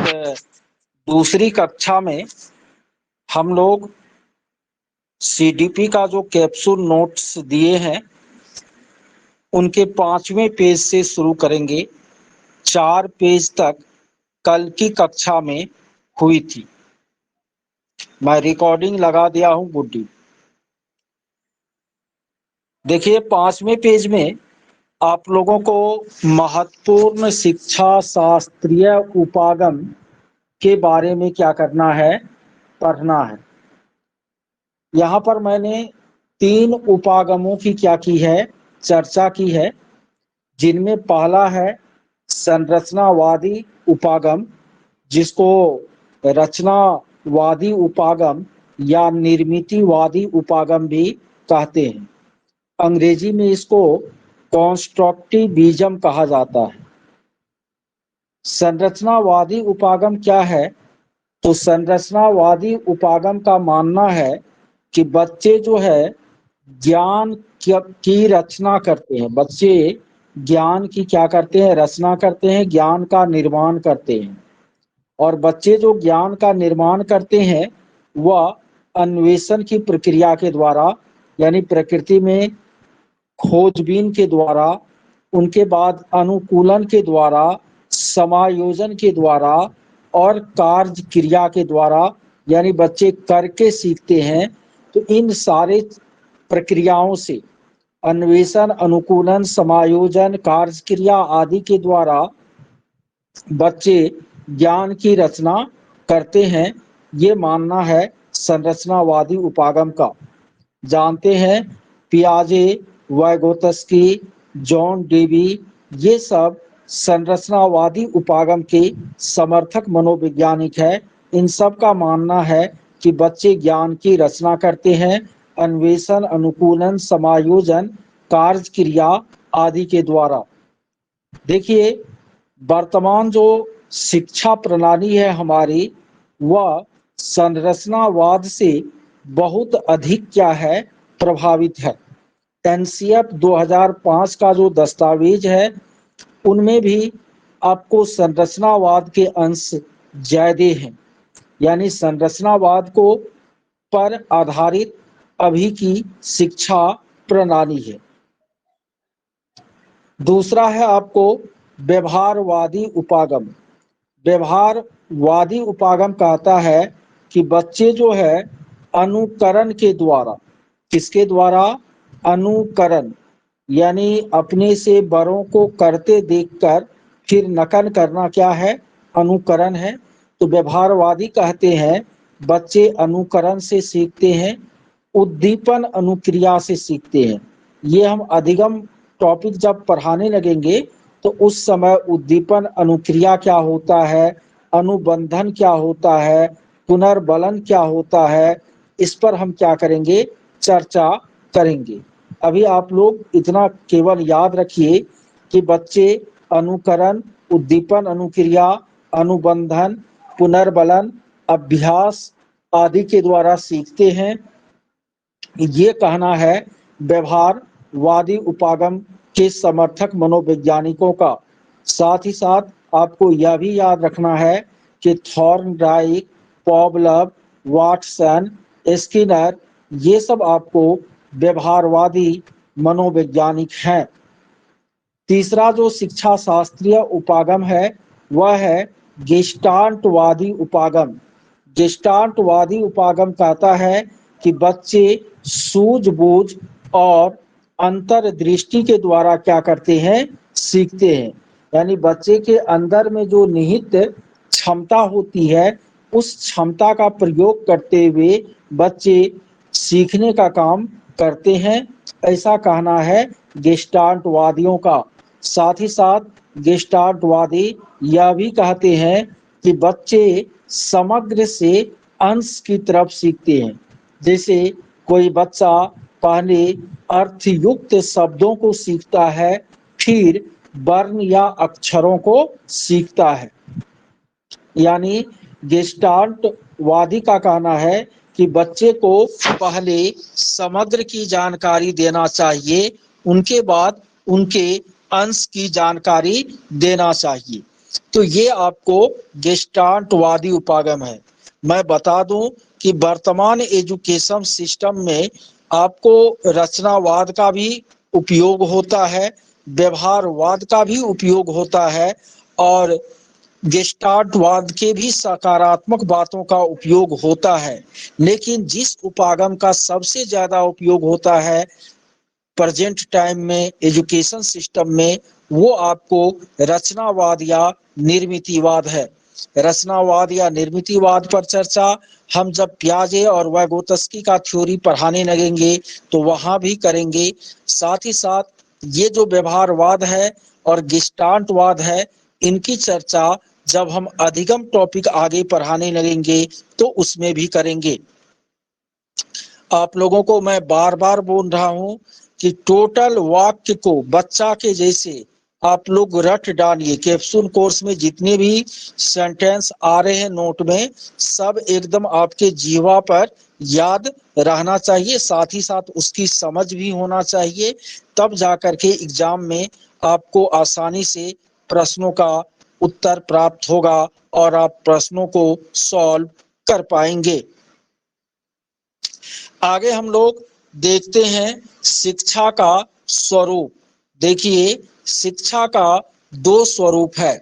दूसरी कक्षा में हम लोग सीडीपी का जो कैप्सूल नोट्स दिए हैं उनके 5वें पेज से शुरू करेंगे। 4 पेज तक कल की कक्षा में हुई थी। मैं रिकॉर्डिंग लगा दिया हूं गुड्डी। देखिए 5वें पेज में आप लोगों को महत्वपूर्ण शिक्षा शास्त्रीय उपागम के बारे में क्या करना है, पढ़ना है। यहाँ पर मैंने 3 उपागमों की क्या की है, चर्चा की है, जिनमें पहला है संरचनावादी उपागम, जिसको रचनावादी उपागम या निर्मितिवादी उपागम भी कहते हैं। अंग्रेजी में इसको कॉन्स्ट्रक्टिविज्म कहा जाता है। संरचनावादी उपागम क्या है? तो संरचनावादी उपागम का मानना है कि बच्चे जो है ज्ञान की रचना करते हैं। बच्चे ज्ञान की क्या करते हैं, रचना करते हैं, ज्ञान का निर्माण करते हैं। और बच्चे जो ज्ञान का निर्माण करते हैं वह अन्वेषण की प्रक्रिया के द्वारा, यानी प्रकृति में खोजबीन के द्वारा, उनके बाद अनुकूलन के द्वारा, समायोजन के द्वारा और कार्य क्रिया के द्वारा, यानी बच्चे करके सीखते हैं। तो इन सारे प्रक्रियाओं से अन्वेषण, अनुकूलन, समायोजन, कार्य क्रिया आदि के द्वारा बच्चे ज्ञान की रचना करते हैं। ये मानना है संरचनावादी उपागम का। जानते हैं पियाजे, वाइगोत्स्की, जॉन डेवी, ये सब संरचनावादी उपागम के समर्थक मनोवैज्ञानिक है। इन सब का मानना है कि बच्चे ज्ञान की रचना करते हैं अन्वेषण, अनुकूलन, समायोजन, कार्य क्रिया आदि के द्वारा। देखिए वर्तमान जो शिक्षा प्रणाली है हमारी, वह संरचनावाद से बहुत अधिक क्या है, प्रभावित है। एनसीएफ 2005 का जो दस्तावेज है उनमें भी आपको संरचनावाद के अंश ज्यादा हैं, यानी संरचनावाद को पर आधारित अभी की शिक्षा प्रणाली है। दूसरा है आपको व्यवहारवादी उपागम। व्यवहारवादी उपागम कहता है कि बच्चे जो है अनुकरण के द्वारा, किसके द्वारा, अनुकरण, यानी अपने से बड़ों को करते देखकर फिर नकल करना क्या है, अनुकरण है। तो व्यवहारवादी कहते हैं बच्चे अनुकरण से सीखते हैं, उद्दीपन अनुक्रिया से सीखते हैं। ये हम अधिगम टॉपिक जब पढ़ाने लगेंगे तो उस समय उद्दीपन अनुक्रिया क्या होता है, अनुबंधन क्या होता है, पुनर्बलन क्या होता है, इस पर हम क्या करेंगे, चर्चा करेंगे। अभी आप लोग इतना केवल याद रखिए कि बच्चे अनुकरण, उद्दीपन अनुक्रिया, अनुबंधन, पुनर्बलन, अभ्यास आदि के द्वारा सीखते हैं। ये कहना है व्यवहारवादी उपागम के समर्थक मनोवैज्ञानिकों का। साथ ही साथ आपको यह भी याद रखना है कि थॉर्नडाइक, पॉवलव, वाटसन, स्किनर, ये सब आपको व्यवहारवादी मनोवैज्ञानिक हैं। तीसरा जो शिक्षा शास्त्रीय उपागम है वह है गेस्टाल्टवादी उपागम। गेस्टाल्टवादी उपागम कहता है कि बच्चे सूझबूझ और अंतर्दृष्टि के द्वारा क्या करते हैं, सीखते हैं। यानी बच्चे के अंदर में जो निहित क्षमता होती है उस क्षमता का प्रयोग करते हुए बच्चे सीखने का काम करते हैं, ऐसा कहना है गेस्टाल्टवादियों का। साथ ही साथ गेस्टाल्टवादी यह भी कहते हैं कि बच्चे समग्र से अंश की तरफ सीखते हैं। जैसे कोई बच्चा पहले अर्थयुक्त शब्दों को सीखता है, फिर वर्ण या अक्षरों को सीखता है। यानी गेस्टाल्टवादी का कहना है कि बच्चे को पहले समग्र की जानकारी देना चाहिए, उनके बाद उनके अंश की जानकारी देना चाहिए। तो ये आपको गेस्टाल्टवादी उपागम है। मैं बता दूं कि वर्तमान एजुकेशन सिस्टम में आपको रचनावाद का भी उपयोग होता है, व्यवहारवाद का भी उपयोग होता है और गेस्टाल्टवाद के भी सकारात्मक बातों का उपयोग होता है। लेकिन जिस उपागम का सबसे ज्यादा उपयोग होता है प्रेजेंट टाइम में एजुकेशन सिस्टम में, वो आपको रचनावाद या निर्मितिवाद है। रचनावाद या निर्मितिवाद पर चर्चा हम जब पियाजे और वैगोत्स्की का थ्योरी पढ़ाने लगेंगे तो वहां भी करेंगे। साथ ही साथ ये जो व्यवहारवाद है और गेस्टाल्टवाद है, इनकी चर्चा जब हम अधिगम टॉपिक आगे पढ़ाने लगेंगे तो उसमें भी करेंगे। आप लोगों को मैं बार बार बोल रहा हूं कि टोटल वाक्य को बच्चा के जैसे आप लोग रट डालिए। कैप्सूल कोर्स में जितने भी सेंटेंस आ रहे हैं नोट में, सब एकदम आपके जीवा पर याद रहना चाहिए, साथ ही साथ उसकी समझ भी होना चाहिए। तब जाकर के एग्जाम में आपको आसानी से प्रश्नों का उत्तर प्राप्त होगा और आप प्रश्नों को सॉल्व कर पाएंगे। आगे हम लोग देखते हैं शिक्षा का स्वरूप। देखिए, शिक्षा का दो स्वरूप है।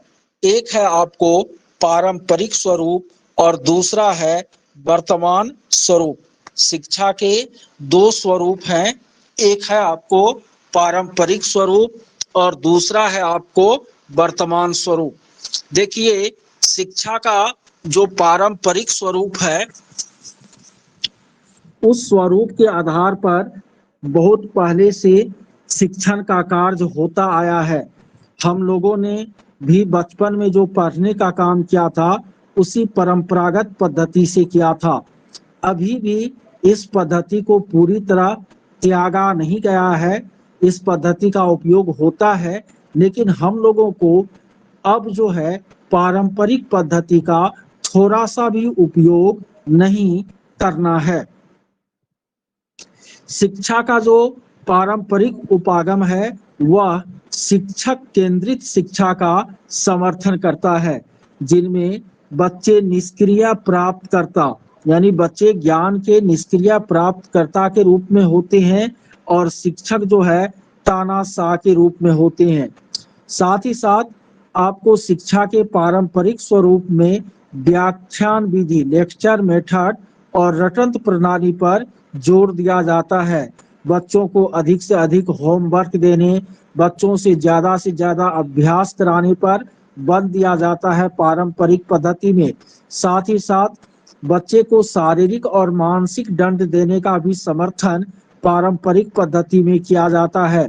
एक है आपको पारंपरिक स्वरूप और दूसरा है वर्तमान स्वरूप। शिक्षा के दो स्वरूप हैं, एक है आपको पारंपरिक स्वरूप और दूसरा है आपको वर्तमान स्वरूप। देखिए, शिक्षा का जो पारंपरिक स्वरूप है, उस स्वरूप के आधार पर बहुत पहले से शिक्षण का कार्य होता आया है। हम लोगों ने भी बचपन में जो पढ़ने का काम किया था उसी परंपरागत पद्धति से किया था। अभी भी इस पद्धति को पूरी तरह त्यागा नहीं गया है, इस पद्धति का उपयोग होता है, लेकिन हम लोगों को अब जो है पारंपरिक पद्धति का थोड़ा सा भी उपयोग नहीं करना है। शिक्षा का जो पारंपरिक उपागम है वह शिक्षक केंद्रित शिक्षा का समर्थन करता है, जिनमें बच्चे निष्क्रिय प्राप्तकर्ता यानी बच्चे ज्ञान के निष्क्रिय प्राप्तकर्ता के रूप में होते हैं और शिक्षक जो है तानाशाह के रूप में होते हैं। साथ ही साथ आपको शिक्षा के पारंपरिक स्वरूप में व्याख्यान विधि, लेक्चर मेथड और रटंत प्रणाली पर जोर दिया जाता है। बच्चों को अधिक से अधिक होमवर्क देने, बच्चों से ज्यादा अभ्यास कराने पर बल दिया जाता है पारंपरिक पद्धति में। साथ ही साथ बच्चे को शारीरिक और मानसिक दंड देने का भी समर्थन पारंपरिक पद्धति में किया जाता है।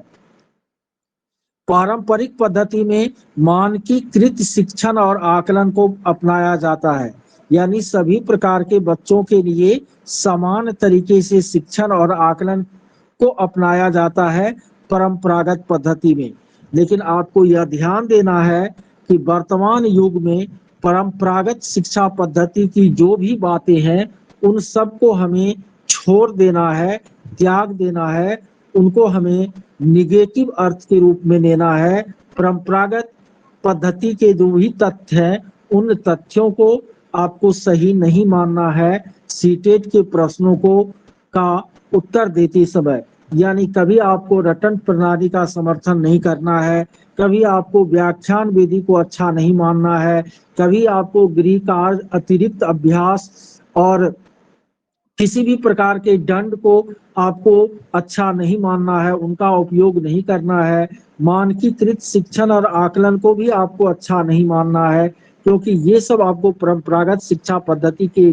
पारंपरिक पद्धति में मानकीकृत शिक्षण और आकलन को अपनाया जाता है, यानी सभी प्रकार के बच्चों के लिए समान तरीके से शिक्षण और आकलन को अपनाया जाता है परंपरागत पद्धति में। लेकिन आपको यह ध्यान देना है कि वर्तमान युग में परंपरागत शिक्षा पद्धति की जो भी बातें हैं उन सबको हमें छोड़ देना है, त्याग देना है, उनको हमें निगेटिव अर्थ के रूप में लेना है। परंपरागत पद्धति के जो भी तथ्य हैं उन तथ्यों को आपको सही नहीं मानना है सीटेट के प्रश्नों को का उत्तर देते समय। यानी कभी आपको रटन प्रणाली का समर्थन नहीं करना है, कभी आपको व्याख्यान विधि को अच्छा नहीं मानना है, कभी आपको गृह कार्य, अतिरिक्त अभ्यास और किसी भी प्रकार के दंड को आपको अच्छा नहीं मानना है, उनका उपयोग नहीं करना है। मानकीकृत शिक्षण और आकलन को भी आपको अच्छा नहीं मानना है, क्योंकि ये सब आपको परंपरागत शिक्षा पद्धति के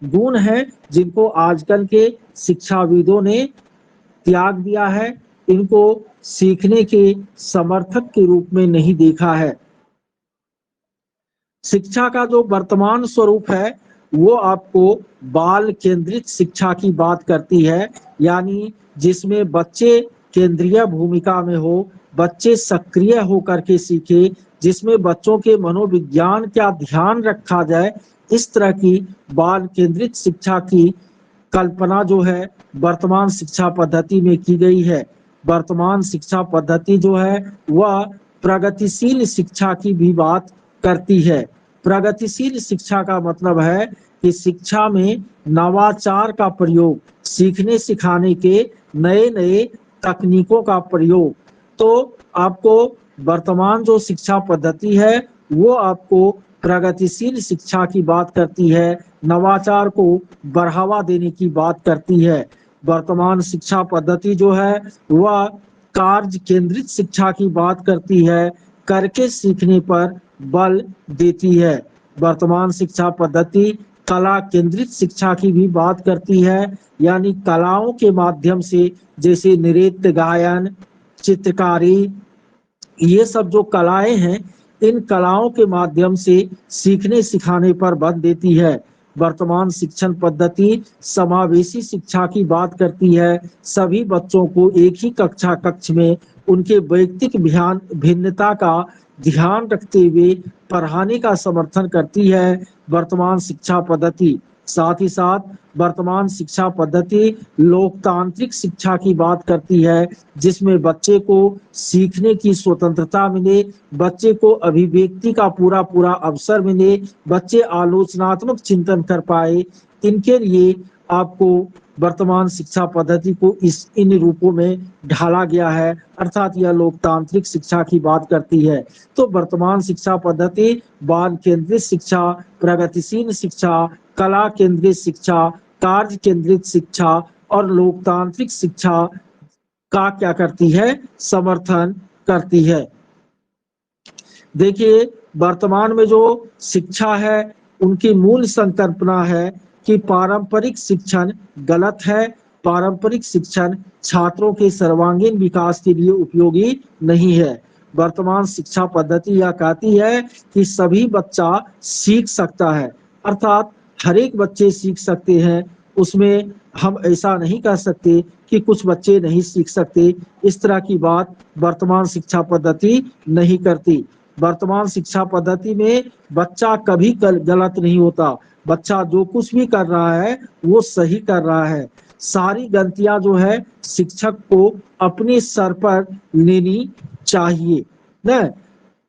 गुण हैं जिनको आजकल के शिक्षाविदों ने त्याग दिया है, इनको सीखने के समर्थक के रूप में नहीं देखा है। शिक्षा का जो वर्तमान स्वरूप है वो आपको बाल केंद्रित शिक्षा की बात करती है, यानी जिसमें बच्चे केंद्रीय भूमिका में हो, बच्चे सक्रिय होकर के सीखे, जिसमें बच्चों के मनोविज्ञान का ध्यान रखा जाए। इस तरह की बाल केंद्रित शिक्षा की कल्पना जो है वर्तमान शिक्षा पद्धति में की गई है। वर्तमान शिक्षा पद्धति जो है वह प्रगतिशील शिक्षा की भी बात करती है। प्रगतिशील शिक्षा का मतलब है कि शिक्षा में नवाचार का प्रयोग, सीखने सिखाने के नए नए तकनीकों का प्रयोग। तो आपको वर्तमान जो शिक्षा पद्धति है वो आपको प्रगतिशील शिक्षा की बात करती है, नवाचार को बढ़ावा देने की बात करती है। वर्तमान शिक्षा पद्धति जो है वह कार्य केंद्रित शिक्षा की बात करती है, करके सीखने पर बल देती है। वर्तमान शिक्षा पद्धति कला केंद्रित शिक्षा की भी बात करती है, यानी कलाओं के माध्यम से, जैसे नृत्य, गायन, चित्रकारी, ये सब जो कलाएं हैं इन कलाओं के माध्यम से सीखने सिखाने पर बल देती है। वर्तमान शिक्षण पद्धति समावेशी शिक्षा की बात करती है, सभी बच्चों को एक ही कक्ष में उनके वैयक्तिक भिन्नता का ध्यान रखते हुए पढ़ाने का समर्थन करती है वर्तमान शिक्षा पद्धति। साथ ही साथ वर्तमान शिक्षा पद्धति लोकतांत्रिक शिक्षा की बात करती है, जिसमें बच्चे को सीखने की स्वतंत्रता मिले, बच्चे को अभिव्यक्ति का पूरा पूरा अवसर मिले, बच्चे आलोचनात्मक चिंतन कर पाए। इनके लिए आपको वर्तमान शिक्षा पद्धति को इन रूपों में ढाला गया है, अर्थात यह लोकतांत्रिक शिक्षा की बात करती है। तो वर्तमान शिक्षा पद्धति बाल केंद्रित शिक्षा, प्रगतिशील शिक्षा, कला केंद्रित शिक्षा, कार्य केंद्रित शिक्षा और लोकतांत्रिक शिक्षा का क्या करती है, समर्थन करती है। देखिए वर्तमान में जो शिक्षा है उनकी मूल संकल्पना है कि पारंपरिक शिक्षण गलत है, पारंपरिक शिक्षण छात्रों के सर्वांगीण विकास के लिए उपयोगी नहीं है। वर्तमान शिक्षा पद्धति यह कहती है कि सभी बच्चा सीख सकता है, अर्थात हर एक बच्चे सीख सकते हैं, उसमें हम ऐसा नहीं कह सकते कि कुछ बच्चे नहीं सीख सकते। इस तरह की बात वर्तमान शिक्षा पद्धति नहीं करती। वर्तमान शिक्षा पद्धति में बच्चा कभी गलत नहीं होता, बच्चा जो कुछ भी कर रहा है वो सही कर रहा है। सारी गलतियां जो है शिक्षक को अपने सर पर लेनी चाहिए न।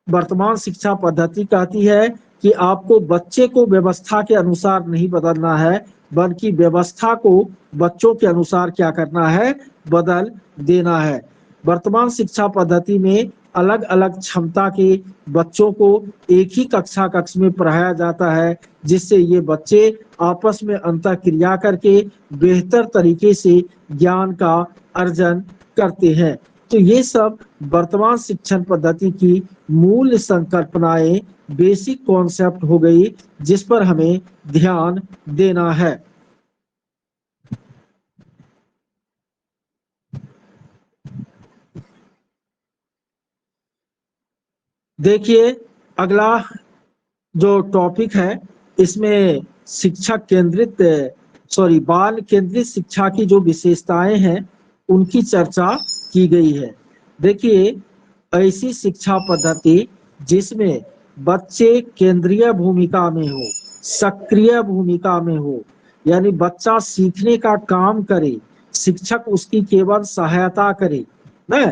वर्तमान शिक्षा पद्धति कहती है कि आपको बच्चे को व्यवस्था के अनुसार नहीं बदलना है, बल्कि व्यवस्था को बच्चों के अनुसार क्या करना है, बदल देना है। वर्तमान शिक्षा पद्धति में अलग अलग क्षमता के बच्चों को एक ही कक्ष में पढ़ाया जाता है, जिससे ये बच्चे आपस में अंतःक्रिया करके बेहतर तरीके से ज्ञान का अर्जन करते हैं। तो ये सब वर्तमान शिक्षण पद्धति की मूल संकल्पनाएं, बेसिक कॉन्सेप्ट हो गई, जिस पर हमें ध्यान देना है। देखिए अगला जो टॉपिक है इसमें शिक्षक केंद्रित बाल केंद्रित शिक्षा की जो विशेषताएं हैं उनकी चर्चा की गई है। देखिए ऐसी शिक्षा पद्धति जिसमें बच्चे केंद्रीय भूमिका में हो, सक्रिय भूमिका में हो, यानी बच्चा सीखने का काम करे, शिक्षक उसकी केवल सहायता करे न,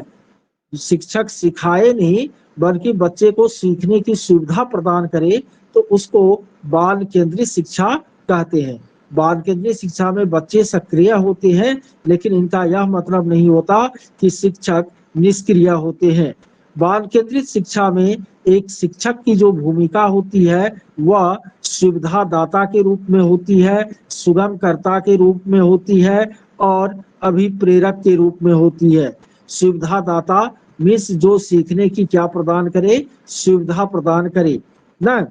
शिक्षक सिखाए नहीं बल्कि बच्चे को सीखने की सुविधा प्रदान करे, तो उसको बाल केंद्रित शिक्षा कहते हैं। बाल केंद्रित शिक्षा में बच्चे सक्रिय होते हैं, लेकिन इनका यह मतलब नहीं होता कि शिक्षक निष्क्रिय होते हैं। बाल केंद्रित शिक्षा में एक शिक्षक की जो भूमिका होती है वह सुविधादाता के रूप में होती है, सुगमकर्ता के रूप में होती है और अभिप्रेरक के रूप में होती है। सुविधादाता मीन्स जो सीखने की क्या प्रदान करे, सुविधा प्रदान करे न।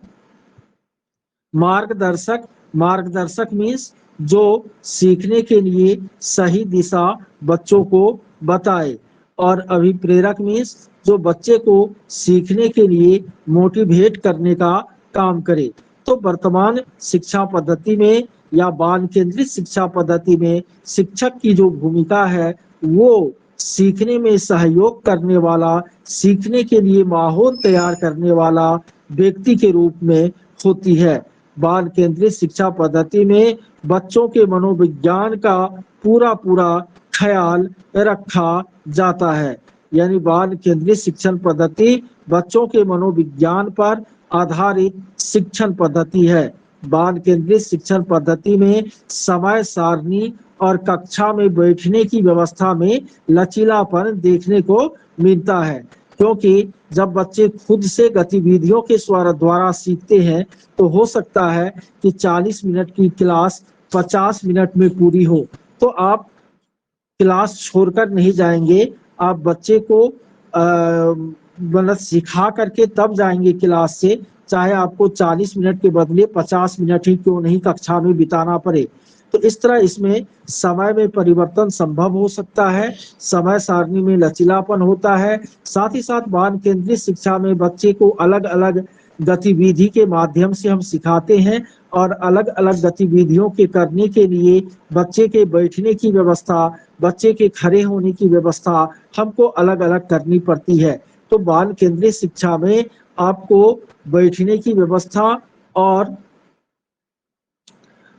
मार्गदर्शक, मार्गदर्शक मीन्स जो सीखने के लिए सही दिशा बच्चों को बताए, और अभिप्रेरक मीन्स जो बच्चे को सीखने के लिए मोटिवेट करने का काम करे। तो वर्तमान शिक्षा पद्धति में या बाल केंद्रित शिक्षा पद्धति में शिक्षक की जो भूमिका है वो सीखने में सहयोग करने वाला, सीखने के लिए माहौल तैयार करने वाला व्यक्ति के रूप में होती है। बाल केंद्रित शिक्षा पद्धति में बच्चों के मनोविज्ञान का पूरा पूरा ख्याल रखा जाता है, यानी बाल केंद्रित शिक्षण पद्धति बच्चों के मनोविज्ञान पर आधारित शिक्षण पद्धति है। बाल केंद्रित शिक्षण पद्धति में समय सारणी और कक्षा में बैठने की व्यवस्था में लचीलापन देखने को मिलता है, क्योंकि जब बच्चे खुद से गतिविधियों के द्वारा सीखते हैं तो हो सकता है कि 40 मिनट की क्लास 50 मिनट में पूरी हो। तो आप क्लास छोड़कर नहीं जाएंगे, आप बच्चे को मतलब सिखा करके तब जाएंगे क्लास से, चाहे आपको 40 मिनट के बदले 50 मिनट ही क्यों नहीं कक्षा में बिताना पड़े। तो इस तरह इसमें समय में परिवर्तन संभव हो सकता है, समय सारणी में लचीलापन होता है। साथ ही साथ बाल केंद्रित शिक्षा में बच्चे को अलग अलग गतिविधि के माध्यम से हम सिखाते हैं और अलग अलग गतिविधियों के करने के लिए बच्चे के बैठने की व्यवस्था, बच्चे के खड़े होने की व्यवस्था हमको अलग अलग करनी पड़ती है। तो बाल केंद्रित शिक्षा में आपको बैठने की व्यवस्था और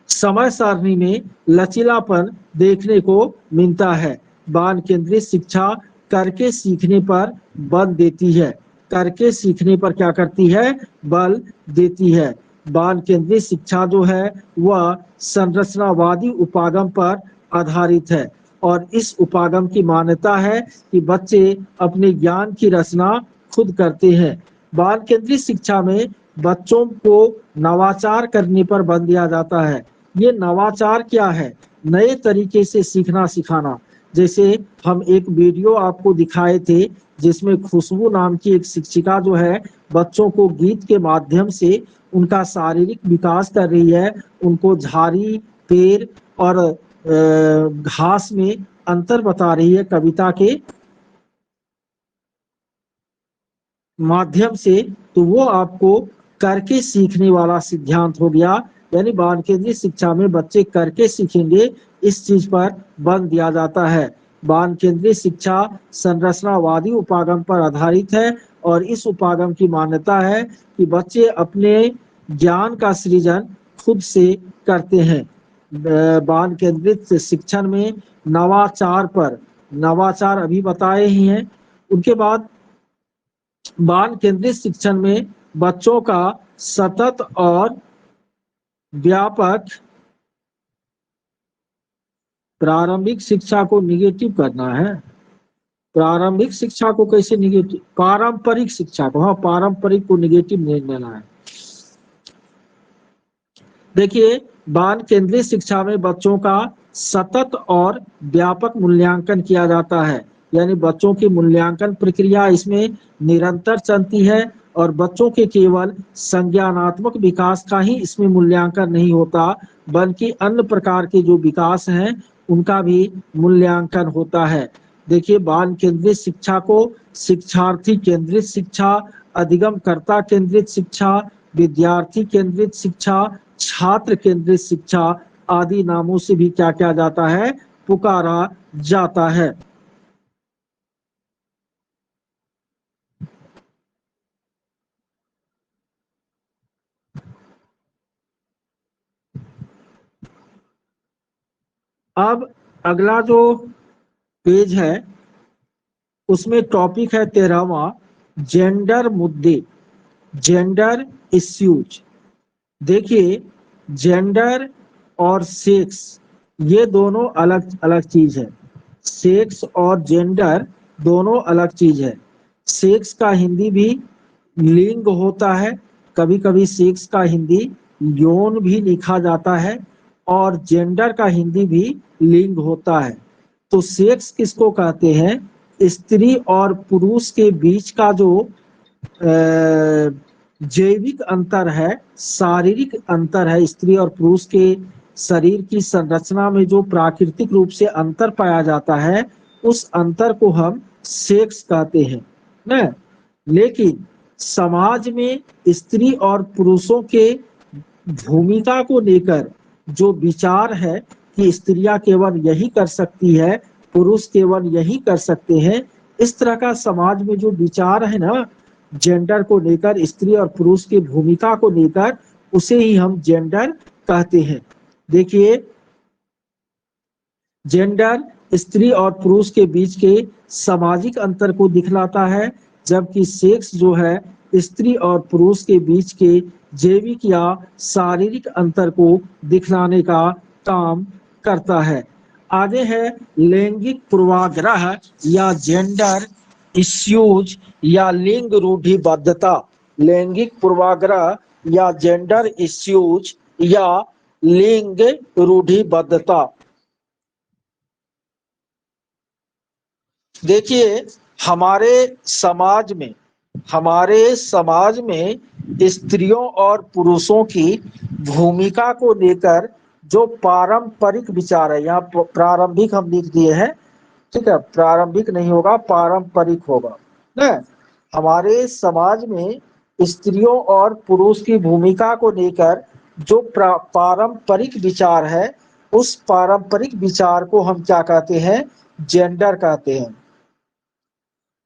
समय सारणी में लचीलापन देखने को मिलता है। बाल केंद्रित शिक्षा करके सीखने पर बल देती है, करके सीखने पर क्या करती है, बल देती है। बाल केंद्रित शिक्षा जो है वह संरचनावादी उपागम पर आधारित है और इस उपागम की मान्यता है कि बच्चे अपने ज्ञान की रचना खुद करते हैं। बाल केंद्रित शिक्षा में बच्चों को नवाचार करने पर बल दिया जाता है। ये नवाचार क्या है, नए तरीके से सीखना सिखाना। जैसे हम एक वीडियो आपको दिखाए थे जिसमें खुशबू नाम की एक शिक्षिका जो है बच्चों को गीत के माध्यम से उनका शारीरिक विकास कर रही है, उनको झाड़ी, पेड़ और घास में अंतर बता रही है कविता के माध्यम से। तो वो आपको करके सीखने वाला सिद्धांत हो गया, यानी बाल केंद्रित शिक्षा में बच्चे करके सीखेंगे, इस चीज पर बल दिया जाता है। बाल केंद्रित शिक्षा संरचनावादी उपागम पर आधारित है और इस उपागम की मान्यता है कि बच्चे अपने ज्ञान का सृजन खुद से करते हैं। बाल केंद्रित शिक्षण में नवाचार पर, नवाचार अभी बताए ही हैं। उनके बाद बाल केंद्रित शिक्षण में बच्चों का सतत और व्यापक, प्रारंभिक शिक्षा को निगेटिव करना है। प्रारंभिक शिक्षा को कैसे निगेटिव, पारंपरिक शिक्षा को, हाँ पारंपरिक को निगेटिव नहीं लेना है। देखिए, बाल केंद्रित शिक्षा में बच्चों का सतत और व्यापक मूल्यांकन किया जाता है, यानी बच्चों की मूल्यांकन प्रक्रिया इसमें निरंतर चलती है और बच्चों के केवल संज्ञानात्मक विकास का ही इसमें मूल्यांकन नहीं होता, बल्कि अन्य प्रकार के जो विकास हैं उनका भी मूल्यांकन होता है। देखिए, बाल केंद्रित शिक्षा को शिक्षार्थी केंद्रित शिक्षा, अधिगमकर्ता केंद्रित शिक्षा, विद्यार्थी केंद्रित शिक्षा, छात्र केंद्रित शिक्षा आदि नामों से भी क्या किया जाता है, पुकारा जाता है। अब अगला जो पेज है उसमें टॉपिक है 13वां, जेंडर मुद्दे, जेंडर इश्यूज। देखिए, जेंडर और सेक्स ये दोनों अलग अलग चीज है। सेक्स और जेंडर दोनों अलग चीज है। सेक्स का हिंदी भी लिंग होता है, कभी कभी सेक्स का हिंदी यौन भी लिखा जाता है और जेंडर का हिंदी भी लिंग होता है। तो सेक्स किसको कहते हैं, स्त्री और पुरुष के बीच का जो जैविक अंतर है, शारीरिक अंतर है, स्त्री और पुरुष के शरीर की संरचना में जो प्राकृतिक रूप से अंतर पाया जाता है उस अंतर को हम सेक्स कहते हैं ना। लेकिन समाज में स्त्री और पुरुषों के भूमिका को लेकर जो विचार है कि स्त्रियां केवल यही कर सकती है, पुरुष केवल यही कर सकते हैं, इस तरह का समाज में जो विचार है ना जेंडर को लेकर, स्त्री और पुरुष की भूमिका को लेकर, उसे ही हम जेंडर कहते हैं। देखिए, जेंडर स्त्री और पुरुष के बीच के सामाजिक अंतर को दिखलाता है, जबकि सेक्स जो है स्त्री और पुरुष के बीच के जैविक या शारीरिक अंतर को दिखलाने का काम करता है। आगे है लैंगिक पूर्वाग्रह या जेंडर इश्यूज या लिंग रूढ़िबद्धता। लैंगिक पूर्वाग्रह या जेंडर इश्यूज या लिंग रूढ़िबद्धता। देखिए हमारे समाज में स्त्रियों और पुरुषों की भूमिका को लेकर जो पारंपरिक विचार है, यहाँ प्रारंभिक हम लिख दिए हैं, ठीक है, प्रारंभिक नहीं होगा, पारंपरिक होगा ना। हमारे समाज में स्त्रियों और पुरुष की भूमिका को लेकर जो पारंपरिक विचार है, उस पारंपरिक विचार को हम क्या कहते हैं? जेंडर कहते हैं,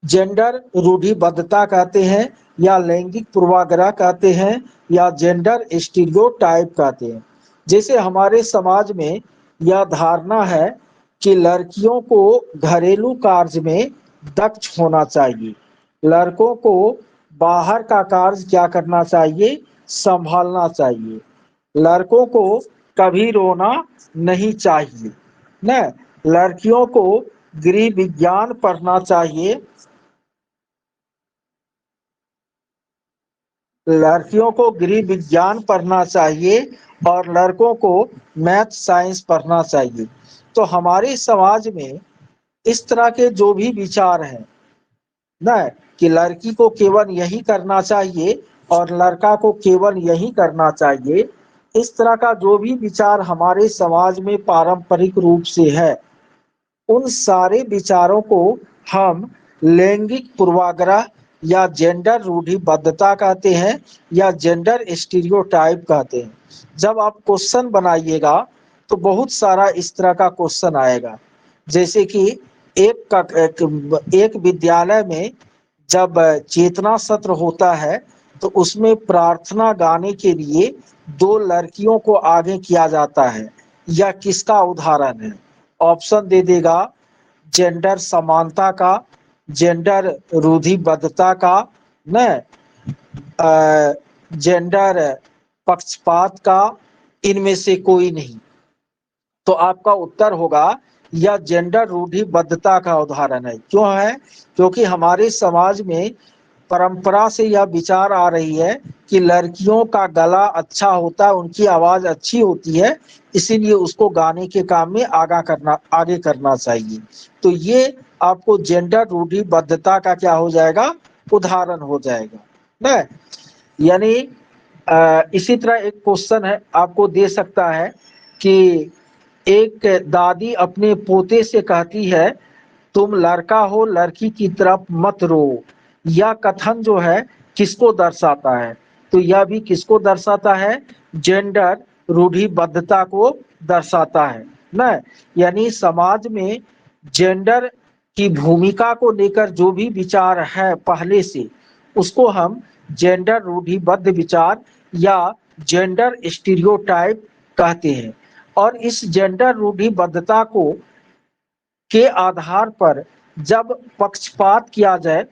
जेंडर रूढ़िबद्धता कहते हैं, या लैंगिक पूर्वाग्रह कहते हैं, या जेंडर स्टीरियोटाइप कहते हैं। जैसे हमारे समाज में यह धारणा है कि लड़कियों को घरेलू कार्य में दक्ष होना चाहिए, लड़कों को बाहर का कार्य क्या करना चाहिए? संभालना चाहिए, लड़कों को कभी रोना नहीं चाहिए न, लड़कियों को गृह विज्ञान पढ़ना चाहिए, लड़कियों को गृह विज्ञान पढ़ना चाहिए और लड़कों को मैथ साइंस पढ़ना चाहिए। तो हमारे समाज में इस तरह के जो भी विचार हैं ना, कि लड़की को केवल यही करना चाहिए और लड़का को केवल यही करना चाहिए, इस तरह का जो भी विचार हमारे समाज में पारंपरिक रूप से है, उन सारे विचारों को हम लैंगिक पूर्वाग्रह या जेंडर रूढ़िबद्धता कहते हैं, या जेंडर स्टीरियोटाइप कहते हैं। जब आप क्वेश्चन बनाइएगा तो बहुत सारा इस तरह का क्वेश्चन आएगा, जैसे कि एक विद्यालय में जब चेतना सत्र होता है तो उसमें प्रार्थना गाने के लिए दो लड़कियों को आगे किया जाता है, यह किसका उदाहरण है? ऑप्शन दे देगा जेंडर समानता का, जेंडर रूढ़िबद्धता का, न जेंडर पक्षपात का, इनमें से कोई नहीं। तो आपका उत्तर होगा यह जेंडर रूढ़िबद्धता का उदाहरण है। क्यों है? क्योंकि हमारे समाज में परंपरा से यह विचार आ रही है कि लड़कियों का गला अच्छा होता है, उनकी आवाज अच्छी होती है, इसीलिए उसको गाने के काम में आगे करना चाहिए। तो ये आपको जेंडर रूढ़िबद्धता का क्या हो जाएगा? उदाहरण हो जाएगा ना। यानी इसी तरह एक क्वेश्चन है आपको दे सकता है कि एक दादी अपने पोते से कहती है तुम लड़का हो, लड़की की तरफ मत रो। यह कथन जो है किसको दर्शाता है? तो यह भी किसको दर्शाता है? जेंडर रूढ़िबद्धता को दर्शाता है ना। यानी समाज में जेंडर की भूमिका को लेकर जो भी विचार है पहले से, उसको हम जेंडर रूढ़िबद्ध विचार या जेंडर स्टीरियोटाइप कहते हैं। और इस जेंडर रूढ़िबद्धता को के आधार पर जब पक्षपात किया जाए,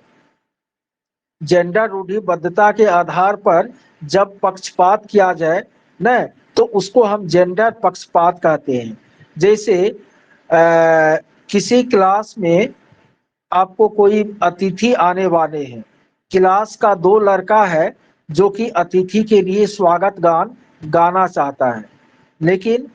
जेंडर रूढ़िबद्धता के आधार पर जब पक्षपात किया जाए न, तो उसको हम जेंडर पक्षपात कहते हैं। जैसे किसी क्लास में आपको कोई अतिथि आने वाले हैं, क्लास का दो लड़का है जो कि अतिथि के लिए स्वागत गान गाना चाहता है, लेकिन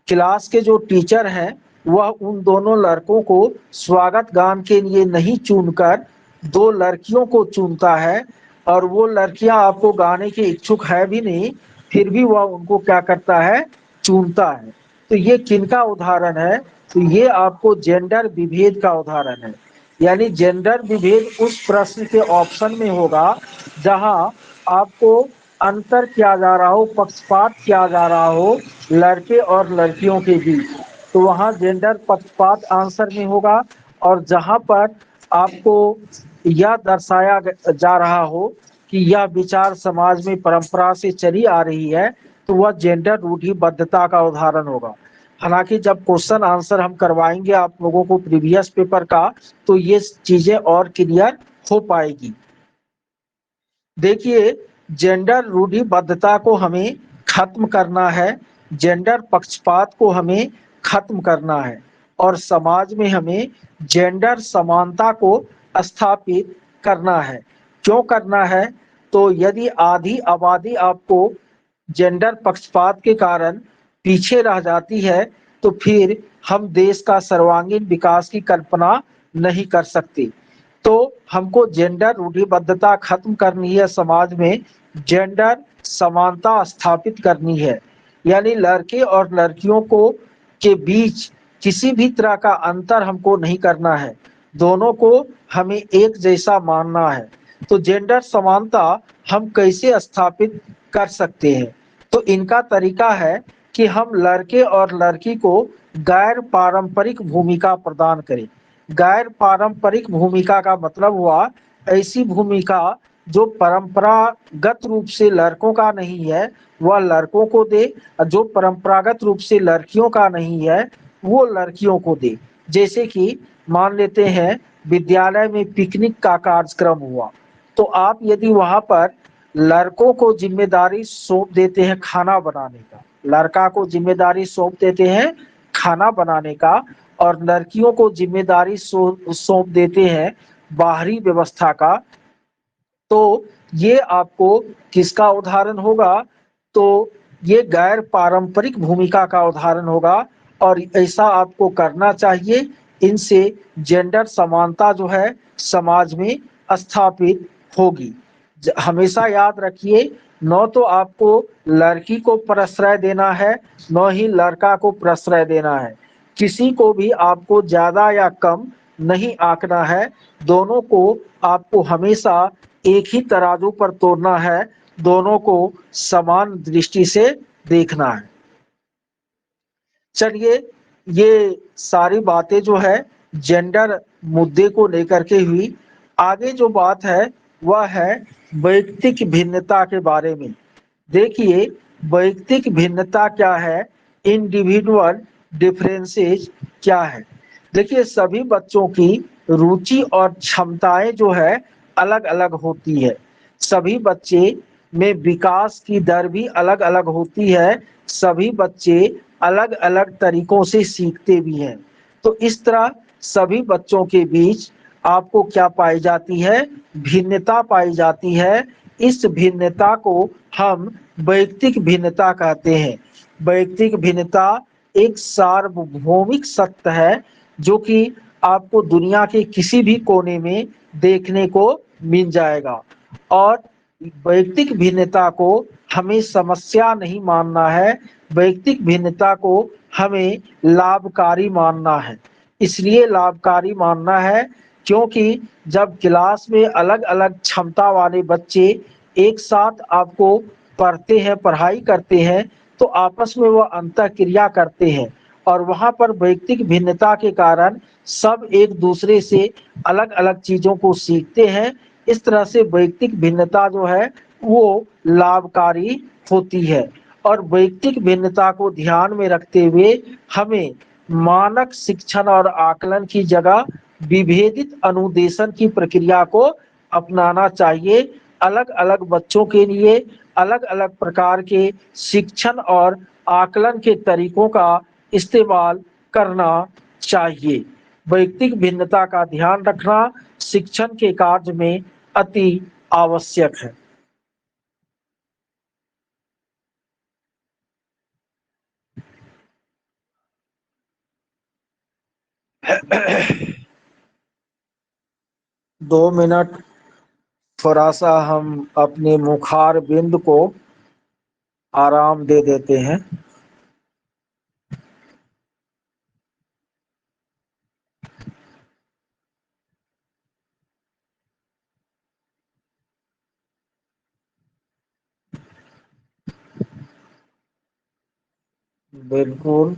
क्लास के जो टीचर हैं वह उन दोनों लड़कों को स्वागत गान के लिए नहीं चुनकर दो लड़कियों को चुनता है, और वो लड़कियां आपको गाने के इच्छुक है भी नहीं, फिर भी वह उनको क्या करता है? चुनता है। तो ये किनका उदाहरण है? तो ये आपको जेंडर विभेद का उदाहरण है। यानी जेंडर विभेद उस प्रश्न के ऑप्शन में होगा जहां आपको अंतर किया जा रहा हो, पक्षपात किया जा रहा हो लड़के और लड़कियों के बीच, तो वहां जेंडर पक्षपात आंसर में होगा। और जहां पर आपको यह दर्शाया जा रहा हो कि यह विचार समाज में परंपरा से चली आ रही है, तो वह जेंडर रूढ़िबद्धता का उदाहरण होगा। हालांकि जब क्वेश्चन आंसर हम करवाएंगे आप लोगों को प्रीवियस पेपर का, तो ये चीजें और क्लियर हो पाएगी। देखिए, जेंडर रूढ़िबद्धता को हमें खत्म करना है, जेंडर पक्षपात को हमें खत्म करना है और समाज में हमें जेंडर समानता को स्थापित करना है। क्यों करना है? तो यदि आधी आबादी आपको जेंडर पक्षपात के कारण पीछे रह जाती है, तो फिर हम देश का सर्वांगीण विकास की कल्पना नहीं कर सकते। तो हमको जेंडर रूढ़िबद्धता खत्म करनी है, समाज में जेंडर समानता स्थापित करनी है, यानी लड़के और लड़कियों को के बीच किसी भी तरह का अंतर हमको नहीं करना है, दोनों को हमें एक जैसा मानना है। तो जेंडर समानता हम कैसे स्थापित कर सकते हैं? तो इनका तरीका है कि हम लड़के और लड़की को गैर पारंपरिक भूमिका प्रदान करें। गैर पारंपरिक भूमिका का मतलब हुआ ऐसी भूमिका जो परंपरागत रूप से लड़कों का नहीं है वह लड़कों को दे, और जो परंपरागत रूप से लड़कियों का नहीं है वो लड़कियों को दे। जैसे कि मान लेते हैं विद्यालय में पिकनिक का कार्यक्रम हुआ, तो आप यदि वहां पर लड़कों को जिम्मेदारी सौंप देते हैं खाना बनाने का, लड़का को जिम्मेदारी सौंप देते हैं खाना बनाने का, और लड़कियों को जिम्मेदारी सौंप देते हैं बाहरी व्यवस्था का, तो ये आपको किसका उदाहरण होगा? तो ये गैर पारंपरिक भूमिका का उदाहरण होगा और ऐसा आपको करना चाहिए। इनसे जेंडर समानता जो है समाज में स्थापित होगी। हमेशा याद रखिए, न तो आपको लड़की को प्रश्रय देना है, न ही लड़का को प्रश्रय देना है। किसी को भी आपको ज्यादा या कम नहीं आंकना है, दोनों को आपको हमेशा एक ही तराजू पर तोड़ना है, दोनों को समान दृष्टि से देखना है। चलिए, ये सारी बातें जो है जेंडर मुद्दे को लेकर के हुई। आगे जो बात है वह है वैयक्तिक भिन्नता के बारे में। देखिए, वैयक्तिक भिन्नता क्या है, इंडिविजुअल डिफरेंसेस क्या है। देखिए, सभी बच्चों की रुचि और क्षमताएं जो है अलग अलग होती है। सभी बच्चे में विकास की दर भी अलग अलग होती है। सभी बच्चे अलग अलग तरीकों से सीखते भी हैं। तो इस तरह सभी बच्चों के बीच आपको क्या पाई जाती है? भिन्नता पाई जाती है। इस भिन्नता को हम वैयक्तिक भिन्नता कहते हैं। वैयक्तिक भिन्नता एक सार्वभौमिक सत्य है जो कि आपको दुनिया के किसी भी कोने में देखने को मिल जाएगा। और वैयक्तिक भिन्नता को हमें समस्या नहीं मानना है, वैयक्तिक भिन्नता को हमें लाभकारी मानना है। इसलिए लाभकारी मानना है क्योंकि जब क्लास में अलग अलग क्षमता वाले बच्चे एक साथ आपको पढ़ते हैं, पढ़ाई करते हैं, तो आपस में वह अंतःक्रिया करते हैं और वहां पर वैयक्तिक भिन्नता के कारण सब एक दूसरे से अलग अलग चीजों को सीखते हैं। इस तरह से वैयक्तिक भिन्नता जो है वो लाभकारी होती है। और वैयक्तिक भिन्नता को ध्यान में रखते हुए हमें मानक शिक्षण और आकलन की जगह विभेदित अनुदेशन की प्रक्रिया को अपनाना चाहिए। अलग अलग बच्चों के लिए अलग अलग प्रकार के शिक्षण और आकलन के तरीकों का इस्तेमाल करना चाहिए। वैयक्तिक भिन्नता का ध्यान रखना शिक्षण के कार्य में अति आवश्यक है। 2 मिनट थोड़ा सा हम अपने मुखार बिंद को आराम दे देते हैं। बिल्कुल।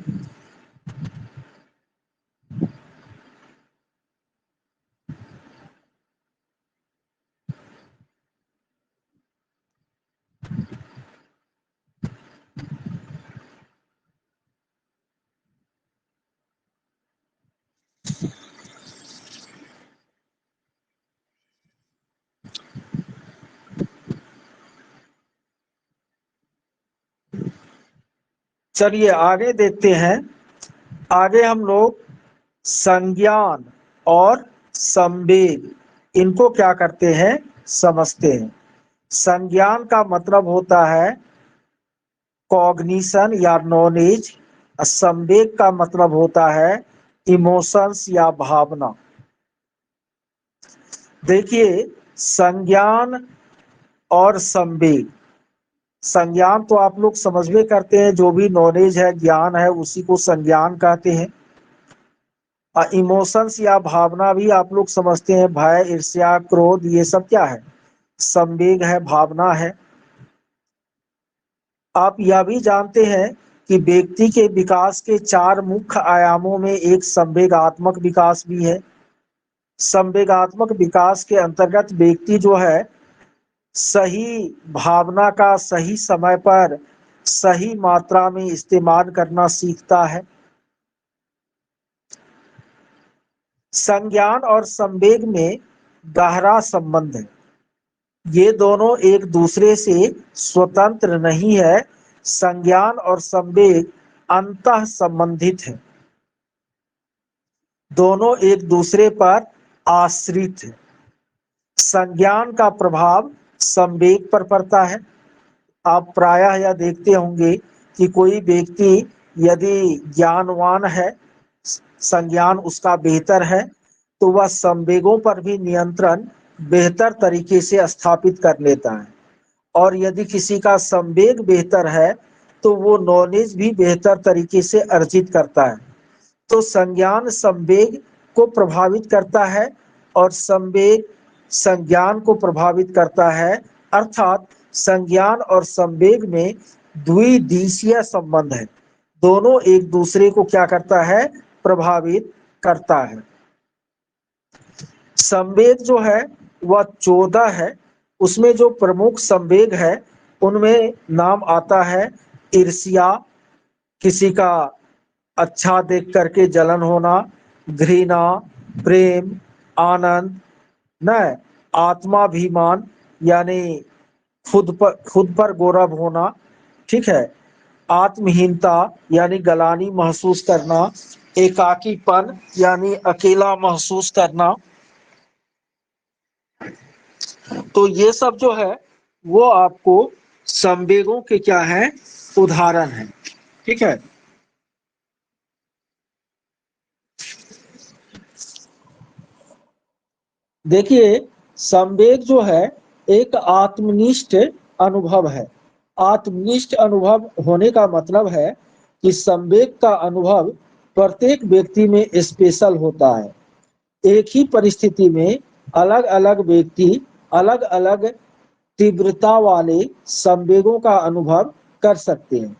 चलिए आगे देखते हैं। आगे हम लोग संज्ञान और संवेग, इनको क्या करते हैं, समझते हैं। संज्ञान का मतलब होता है कॉग्निशन या नॉलेज। संवेग का मतलब होता है इमोशंस या भावना। देखिए, संज्ञान और संवेग, संज्ञान तो आप लोग समझ में करते हैं, जो भी नॉलेज है, ज्ञान है, उसी को संज्ञान कहते हैं। इमोशंस या भावना भी आप लोग समझते हैं, भय, ईर्ष्या, क्रोध, ये सब क्या है, संवेग है, भावना है। आप यह भी जानते हैं कि व्यक्ति के विकास के 4 मुख्य आयामों में एक संवेगात्मक विकास भी है। संवेगात्मक विकास के अंतर्गत व्यक्ति जो है सही भावना का सही समय पर सही मात्रा में इस्तेमाल करना सीखता है। संज्ञान और संवेग में गहरा संबंध है। ये दोनों एक दूसरे से स्वतंत्र नहीं है। संज्ञान और संवेग अंतः संबंधित है, दोनों एक दूसरे पर आश्रित है। संज्ञान का प्रभाव संवेग पर पड़ता है। आप प्रायः यह देखते होंगे कि कोई व्यक्ति यदि ज्ञानवान है, संज्ञान उसका बेहतर है, तो वह संवेगों पर भी नियंत्रण बेहतर तरीके से स्थापित कर लेता है। और यदि किसी का संवेग बेहतर है तो वो नॉलेज भी बेहतर तरीके से अर्जित करता है। तो संज्ञान संवेग को प्रभावित करता है और संवेग संज्ञान को प्रभावित करता है। अर्थात संज्ञान और संवेग में द्विदिशीय संबंध है, दोनों एक दूसरे को क्या करता है, प्रभावित करता है। संवेग जो है वह 14 है। उसमें जो प्रमुख संवेग है उनमें नाम आता है ईर्ष्या, किसी का अच्छा देख करके जलन होना, घृणा, प्रेम, आनंद, न आत्माभिमान यानी खुद पर गौरव होना, ठीक है, आत्महीनता यानी गलानी महसूस करना, एकाकीपन यानी अकेला महसूस करना। तो ये सब जो है वो आपको संवेगों के क्या है, उदाहरण है। ठीक है। देखिए, संवेग जो है एक आत्मनिष्ठ अनुभव है। आत्मनिष्ठ अनुभव होने का मतलब है कि संवेग का अनुभव प्रत्येक व्यक्ति में स्पेशल होता है। एक ही परिस्थिति में अलग अलग व्यक्ति अलग अलग तीव्रता वाले संवेगों का अनुभव कर सकते हैं।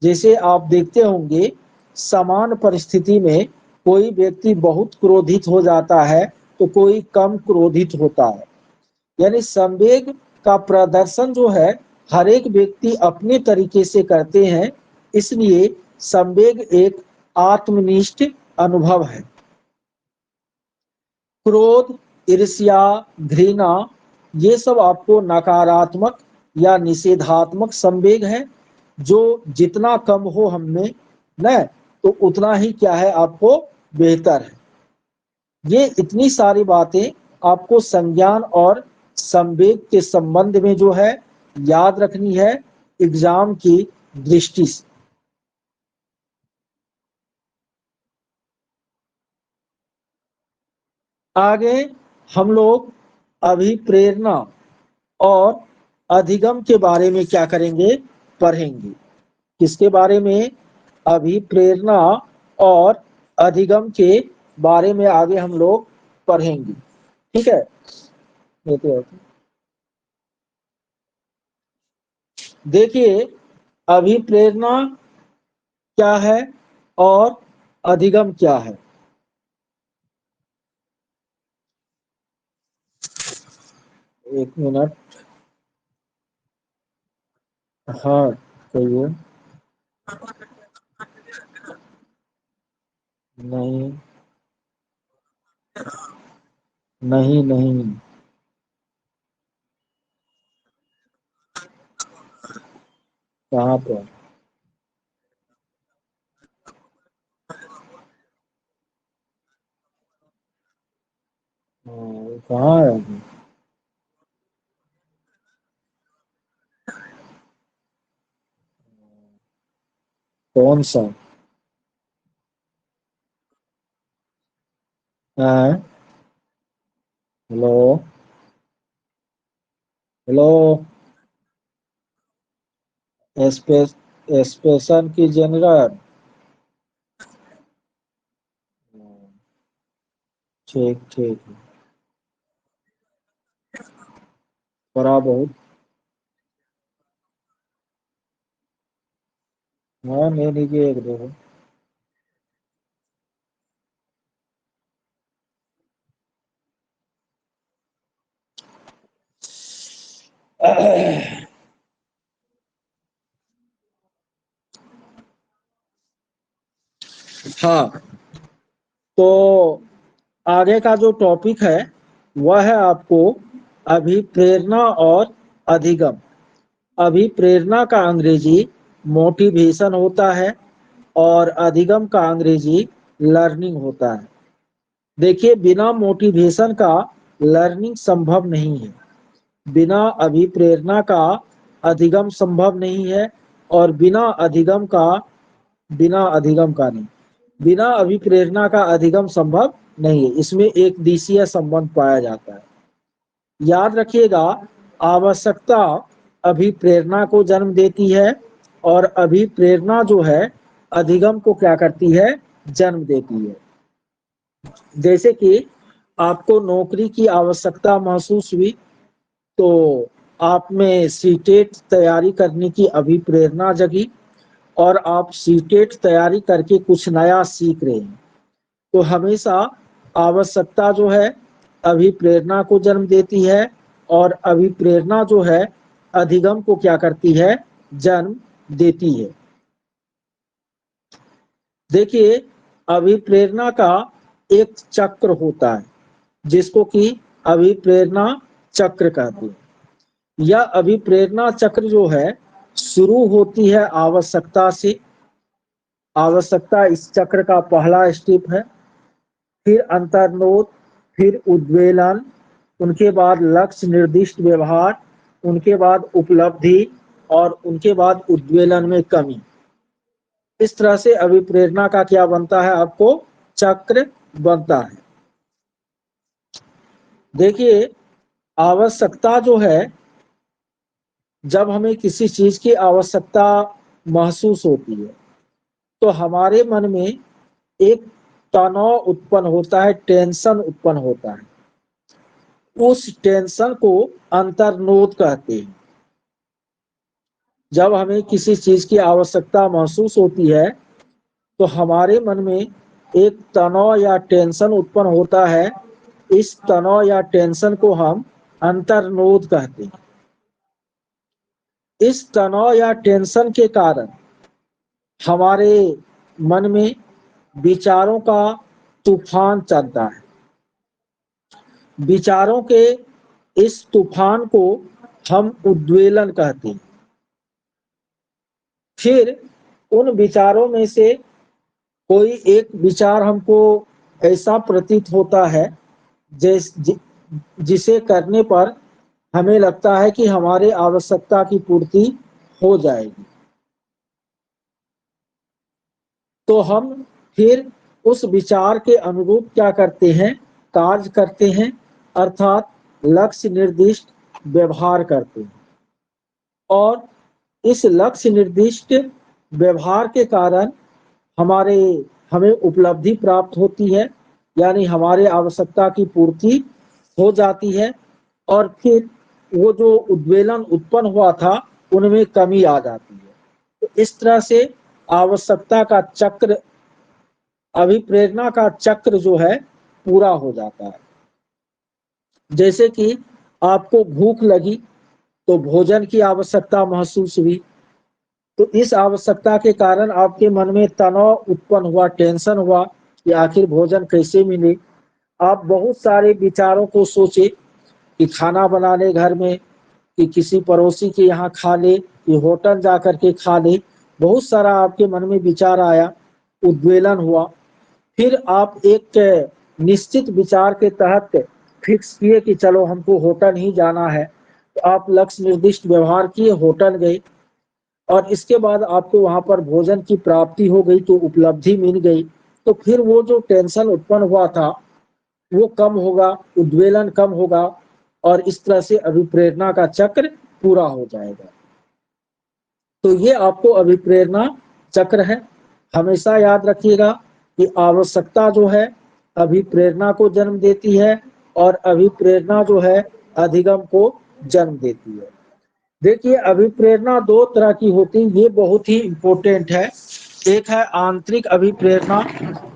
जैसे आप देखते होंगे, समान परिस्थिति में कोई व्यक्ति बहुत क्रोधित हो जाता है तो कोई कम क्रोधित होता है। यानी संवेग का प्रदर्शन जो है हर एक व्यक्ति अपने तरीके से करते हैं, इसलिए संवेग एक आत्मनिष्ठ अनुभव है। क्रोध, ईर्ष्या, घृणा, ये सब आपको नकारात्मक या निषेधात्मक संवेग है, जो जितना कम हो हमने न, तो उतना ही क्या है, आपको बेहतर है। ये इतनी सारी बातें आपको संज्ञान और संवेग के संबंध में जो है याद रखनी है एग्जाम की दृष्टि से। आगे हम लोग अभिप्रेरणा और अधिगम के बारे में क्या करेंगे, पढ़ेंगे। किसके बारे में, अभिप्रेरणा और अधिगम के बारे में आगे हम लोग पढ़ेंगे। ठीक है। देखिए, अभिप्रेरणा क्या है और अधिगम क्या है। एक मिनट। हाँ, कहिए। नहीं, नहीं, नहीं। कहाँ पर? कहाँ है अभी? कौन सा? हाँ, हेलो, हेलो। एक्सप्रेशन की जनरल। ठीक ठीक है। थोड़ा बहुत। हाँ, ले लीजिए एक दो। हाँ, तो आगे का जो टॉपिक है वह है आपको अभिप्रेरणा और अधिगम। अभिप्रेरणा का अंग्रेजी मोटिवेशन होता है और अधिगम का अंग्रेजी लर्निंग होता है। देखिए, बिना मोटिवेशन का लर्निंग संभव नहीं है, बिना अभिप्रेरणा का अधिगम संभव नहीं है, और बिना अधिगम का नहीं, बिना अभिप्रेरणा का अधिगम संभव नहीं है। इसमें एक दिशीय संबंध पाया जाता है। याद रखिएगा, आवश्यकता अभिप्रेरणा को जन्म देती है और अभिप्रेरणा जो है अधिगम को क्या करती है, जन्म देती है। जैसे कि आपको नौकरी की आवश्यकता महसूस हुई, तो आप में सीटेट तैयारी करने की अभिप्रेरणा जगी और आप सीटेट तैयारी करके कुछ नया सीख रहे हैं। तो हमेशा आवश्यकता जो है अभिप्रेरणा को जन्म देती है और अभिप्रेरणा जो है अधिगम को क्या करती है, जन्म देती है। देखिए, अभिप्रेरणा का एक चक्र होता है जिसको कि अभिप्रेरणा चक्र कहते हैं। यह अभिप्रेरणा चक्र जो है शुरू होती है आवश्यकता से। आवश्यकता इस चक्र का पहला स्टेप है। फिर अंतर्नोद, फिर उद्वेलन, उनके बाद लक्ष्य निर्दिष्ट व्यवहार, उनके बाद उपलब्धि और उनके बाद उद्वेलन में कमी। इस तरह से अभिप्रेरणा का क्या बनता है, आपको चक्र बनता है। देखिए, आवश्यकता जो है, जब हमें किसी चीज की आवश्यकता महसूस होती है तो हमारे मन में एक तनाव उत्पन्न होता है, टेंशन उत्पन्न होता है। उस टेंशन को अंतर्नोद कहते हैं। जब हमें किसी चीज की आवश्यकता महसूस होती है तो हमारे मन में एक तनाव या टेंशन उत्पन्न होता है। इस तनाव या टेंशन को हम अंतर्नोद कहते हैं। इस तनाव या टेंशन के कारण हमारे मन में विचारों का तूफान चलता है। विचारों के इस तूफान को हम उद्वेलन कहते हैं। फिर उन विचारों में से कोई एक विचार हमको ऐसा प्रतीत होता है जिसे करने पर हमें लगता है कि हमारे आवश्यकता की पूर्ति हो जाएगी। तो हम फिर उस विचार के अनुरूप क्या करते हैं, कार्य करते हैं, अर्थात लक्ष्य निर्दिष्ट व्यवहार करते हैं। और इस लक्ष्य निर्दिष्ट व्यवहार के कारण हमारे हमें उपलब्धि प्राप्त होती है, यानी हमारे आवश्यकता की पूर्ति हो जाती है। और फिर वो जो उद्वेलन उत्पन्न हुआ था उनमें कमी आ जाती है। तो इस तरह से आवश्यकता का चक्र, अभिप्रेरणा का चक्र जो है पूरा हो जाता है। जैसे कि आपको भूख लगी तो भोजन की आवश्यकता महसूस हुई, तो इस आवश्यकता के कारण आपके मन में तनाव उत्पन्न हुआ, टेंशन हुआ कि आखिर भोजन कैसे मिले। आप बहुत सारे विचारों को सोचे कि खाना बना ले घर में, कि किसी पड़ोसी के यहाँ खा ले, कि होटल जा कर के खा ले। बहुत सारा आपके मन में विचार आया, उद्वेलन हुआ। फिर आप एक निश्चित विचार के तहत फिक्स किए कि चलो हमको होटल ही जाना है, तो आप लक्ष्य निर्दिष्ट व्यवहार किए, होटल गए, और इसके बाद आपको वहां पर भोजन की प्राप्ति हो गई, तो उपलब्धि मिल गई, तो फिर वो जो टेंशन उत्पन्न हुआ था वो कम होगा, उद्वेलन कम होगा, और इस तरह से अभिप्रेरणा का चक्र पूरा हो जाएगा। तो ये आपको अभिप्रेरणा चक्र है। हमेशा याद रखिएगा कि आवश्यकता जो है अभिप्रेरणा को जन्म देती है, और अभिप्रेरणा जो है अधिगम को जन्म देती है। देखिए, अभिप्रेरणा दो तरह की होती है, ये बहुत ही इंपॉर्टेंट है। एक है आंतरिक अभिप्रेरणा,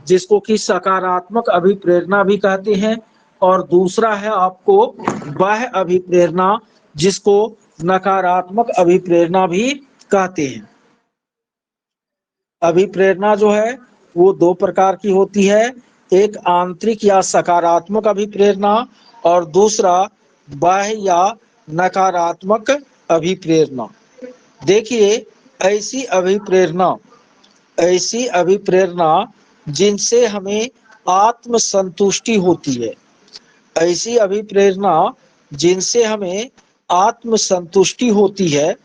जिसको कि सकारात्मक अभिप्रेरणा भी कहते हैं, और दूसरा है आपको बाह्य अभिप्रेरणा, जिसको नकारात्मक अभिप्रेरणा भी कहते हैं। अभिप्रेरणा जो है वो दो प्रकार की होती है, एक आंतरिक या सकारात्मक अभिप्रेरणा, और दूसरा बाह्य या नकारात्मक अभिप्रेरणा। देखिए, ऐसी अभिप्रेरणा जिनसे हमें आत्म संतुष्टि होती है, ऐसी अभिप्रेरणा जिनसे हमें आत्म संतुष्टि होती है,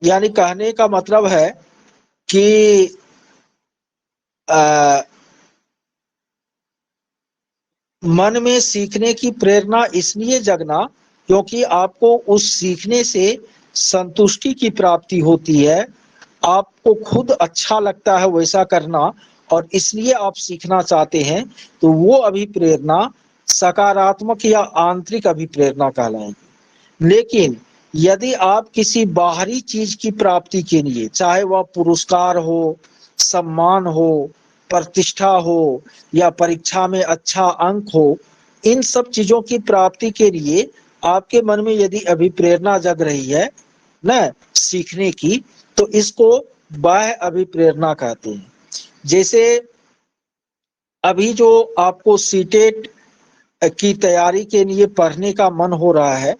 यानी कहने का मतलब है कि मन में सीखने की प्रेरणा इसलिए जगना क्योंकि आपको उस सीखने से संतुष्टि की प्राप्ति होती है, आपको खुद अच्छा लगता है वैसा करना, और इसलिए आप सीखना चाहते हैं, तो वो अभिप्रेरणा सकारात्मक या आंतरिक अभिप्रेरणा कहलाएगी। लेकिन यदि आप किसी बाहरी चीज की प्राप्ति के लिए, चाहे वह पुरस्कार हो, सम्मान हो, प्रतिष्ठा हो, या परीक्षा में अच्छा अंक हो, इन सब चीजों की प्राप्ति के लिए आपके मन में यदि अभिप्रेरणा जग रही है ना सीखने की, तो इसको बाह्य अभिप्रेरणा कहते हैं। जैसे अभी जो आपको सीटेट की तैयारी के लिए पढ़ने का मन हो रहा है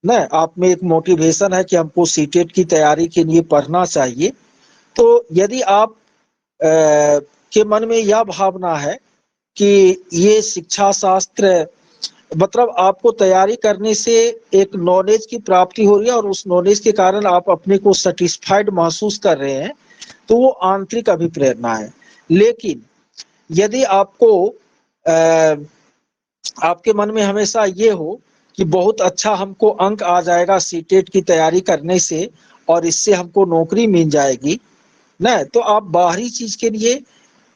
ना, आप में एक मोटिवेशन है कि हमको सीटेट की तैयारी के लिए पढ़ना चाहिए, तो यदि आप के मन में यह भावना है कि ये शिक्षा शास्त्र, मतलब आपको तैयारी करने से एक नॉलेज की प्राप्ति हो रही है और उस नॉलेज के कारण आप अपने को सेटिस्फाइड महसूस कर रहे हैं, तो वो आंतरिक अभिप्रेरणा है। लेकिन यदि आपको आपके मन में हमेशा ये हो कि बहुत अच्छा हमको अंक आ जाएगा सीटेट की तैयारी करने से और इससे हमको नौकरी मिल जाएगी ना, तो आप बाहरी चीज के लिए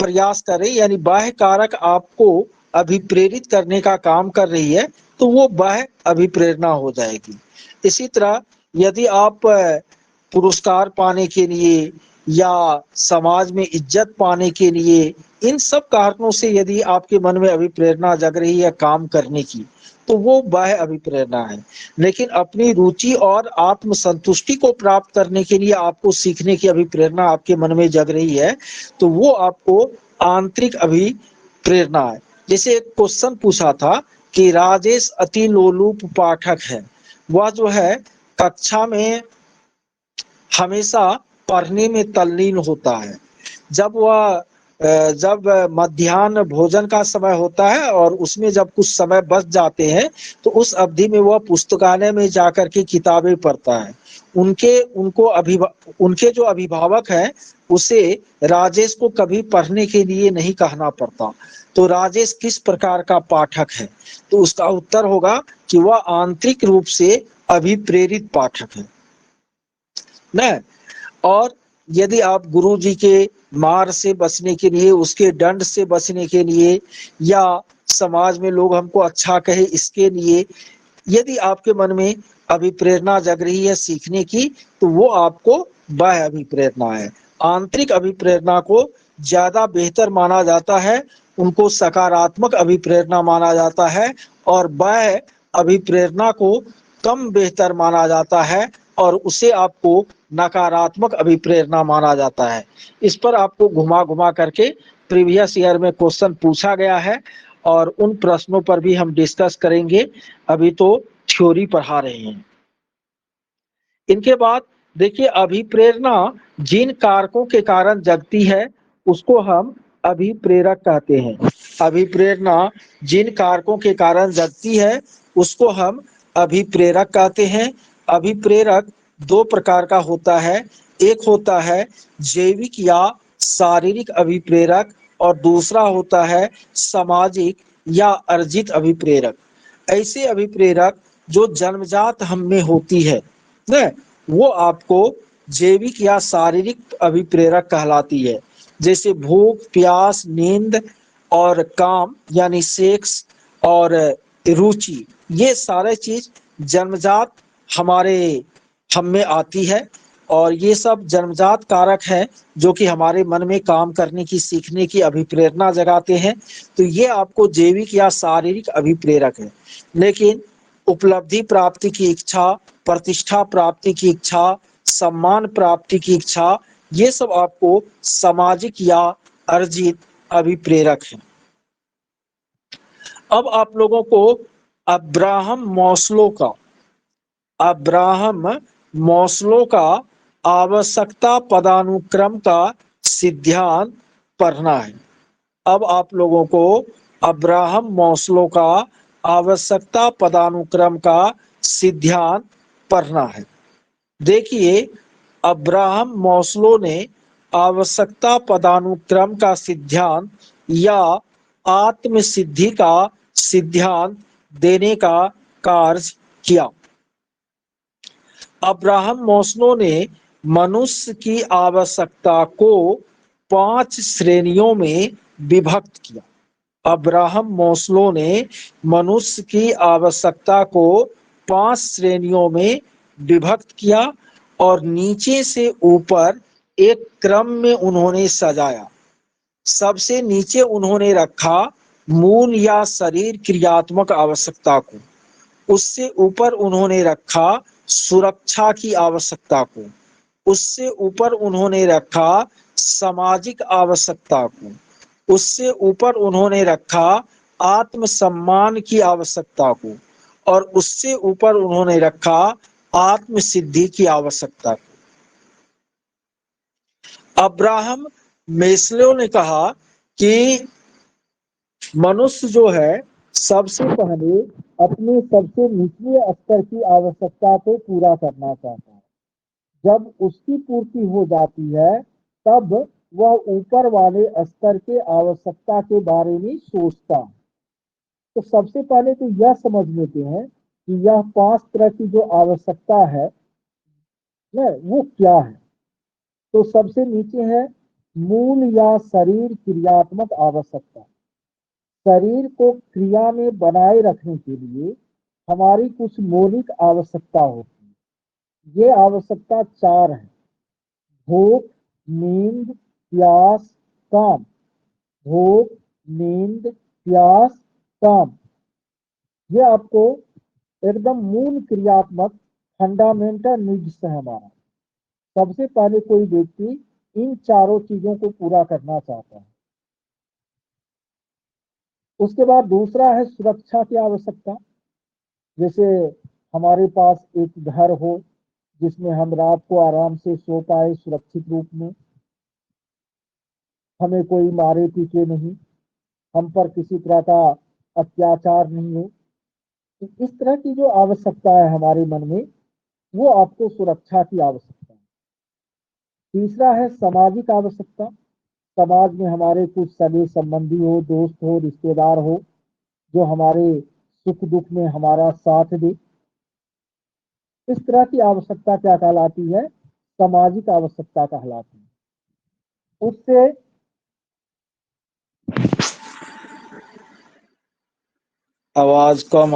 प्रयास करें, यानी बाह्य कारक आपको अभिप्रेरित करने का काम कर रही है, तो वो बाह्य अभिप्रेरणा हो जाएगी। इसी तरह यदि आप पुरस्कार पाने के लिए या समाज में इज्जत पाने के लिए, इन सब कारणों से यदि आपके मन में अभिप्रेरणा जग रही है काम करने की, तो वो बाह्य अभिप्रेरणा है। लेकिन अपनी रुचि और आत्म संतुष्टि को प्राप्त करने के लिए आपको सीखने की अभिप्रेरणा आपके मन में जग रही है, तो वो आपको आंतरिक अभिप्रेरणा है। जैसे एक क्वेश्चन पूछा था कि राजेश अति लोलुप पाठक है, वह जो है कक्षा में हमेशा पढ़ने में तल्लीन होता है। जब मध्याह्न भोजन का समय होता है और उसमें जब कुछ समय बच जाते हैं, तो उस अवधि में वह पुस्तकालय में जाकर के किताबें पढ़ता है। उनके जो अभिभावक हैं उसे राजेश को कभी पढ़ने के लिए नहीं कहना पड़ता। तो राजेश किस प्रकार का पाठक है? तो उसका उत्तर होगा कि वह आंतरिक रूप से अभिप्रेरित पाठक है न। और यदि आप गुरु जी के मार से बचने के लिए, उसके दंड से बचने के लिए, या समाज में लोग हमको अच्छा कहे इसके लिए यदि आपके मन में अभिप्रेरणा जग रही है सीखने की, तो वो आपको बाह्य अभिप्रेरणा है। आंतरिक अभिप्रेरणा को ज्यादा बेहतर माना जाता है, उनको सकारात्मक अभिप्रेरणा माना जाता है, और बाह्य अभिप्रेरणा को कम बेहतर माना जाता है और उसे आपको नकारात्मक अभिप्रेरणा माना जाता है। इस पर आपको घुमा घुमा करके प्रीवियस ईयर में क्वेश्चन पूछा गया है और उन प्रश्नों पर भी हम डिस्कस करेंगे। अभी तो थ्योरी पढ़ा रहे हैं। इनके बाद देखिए, अभिप्रेरणा जिन कारकों के कारण जगती है उसको हम अभिप्रेरक कहते हैं। अभिप्रेरणा जिन कारकों के कारण जगती है उसको हम अभिप्रेरक कहते हैं। अभिप्रेरक दो प्रकार का होता है, एक होता है जैविक या शारीरिक अभिप्रेरक और दूसरा होता है सामाजिक या अर्जित अभिप्रेरक। ऐसे अभिप्रेरक जो जन्मजात हम में होती है न, वो आपको जैविक या शारीरिक अभिप्रेरक कहलाती है। जैसे भूख, प्यास, नींद और काम यानी सेक्स और रुचि, ये सारे चीज जन्मजात हमारे हम में आती है और ये सब जन्मजात कारक है जो कि हमारे मन में काम करने की, सीखने की अभिप्रेरणा जगाते हैं। तो ये आपको जैविक या शारीरिक अभिप्रेरक है। लेकिन उपलब्धि प्राप्ति की इच्छा, प्रतिष्ठा प्राप्ति की इच्छा, सम्मान प्राप्ति की इच्छा, ये सब आपको सामाजिक या अर्जित अभिप्रेरक है। अब आप लोगों को अब्राहम मौस्लो का आवश्यकता पदानुक्रम का सिद्धांत पढ़ना है। अब आप लोगों को अब्राहम मौस्लो का आवश्यकता पदानुक्रम का सिद्धांत पढ़ना है। देखिए, अब्राहम मौस्लो ने आवश्यकता पदानुक्रम का सिद्धांत या आत्म सिद्धि का सिद्धांत देने का कार्य किया। अब्राहम मौस्लो ने मनुष्य की आवश्यकता को 5 श्रेणियों में विभक्त किया। अब्राहम मौस्लो ने मनुष्य की आवश्यकता को 5 श्रेणियों में विभक्त किया और नीचे से ऊपर एक क्रम में उन्होंने सजाया। सबसे नीचे उन्होंने रखा मूल या शरीर क्रियात्मक आवश्यकता को, उससे ऊपर उन्होंने रखा सुरक्षा की आवश्यकता को, उससे ऊपर उन्होंने रखा सामाजिक आवश्यकता को, उससे ऊपर उन्होंने रखा आत्मसम्मान की आवश्यकता को और उससे ऊपर उन्होंने रखा आत्म सिद्धि की आवश्यकता को। अब्राहम मेस्लो ने कहा कि मनुष्य जो है सबसे पहले अपने सबसे निचले स्तर की आवश्यकता को पूरा करना चाहता है। जब उसकी पूर्ति हो जाती है तब वह ऊपर वाले स्तर के आवश्यकता के बारे में सोचता है। तो सबसे पहले तो यह समझ लेते हैं कि यह 5 तरह की जो आवश्यकता है न, वो क्या है। तो सबसे नीचे है मूल या शरीर क्रियात्मक आवश्यकता। शरीर को क्रिया में बनाए रखने के लिए हमारी कुछ मौलिक आवश्यकता होती है। ये आवश्यकता 4 है: भूख, नींद, प्यास, काम। भूख, नींद, प्यास, काम, ये आपको एकदम मूल क्रियात्मक फंडामेंटल नीड्स है हमारा। सबसे पहले कोई व्यक्ति इन चारों चीजों को पूरा करना चाहता है। उसके बाद दूसरा है सुरक्षा की आवश्यकता। जैसे हमारे पास एक घर हो जिसमें हम रात को आराम से सो पाए सुरक्षित रूप में, हमें कोई मारे पीटे नहीं, हम पर किसी तरह का अत्याचार नहीं हो। तो इस तरह की जो आवश्यकता है हमारे मन में, वो आपको सुरक्षा की आवश्यकता है। तीसरा है सामाजिक आवश्यकता। समाज में हमारे कुछ सगे संबंधी हो, दोस्त हो, रिश्तेदार हो, जो हमारे सुख दुख में हमारा साथ दे। इस तरह की आवश्यकता क्या कहलाती है? सामाजिक आवश्यकता कहलाती है। उससे आवाज कम।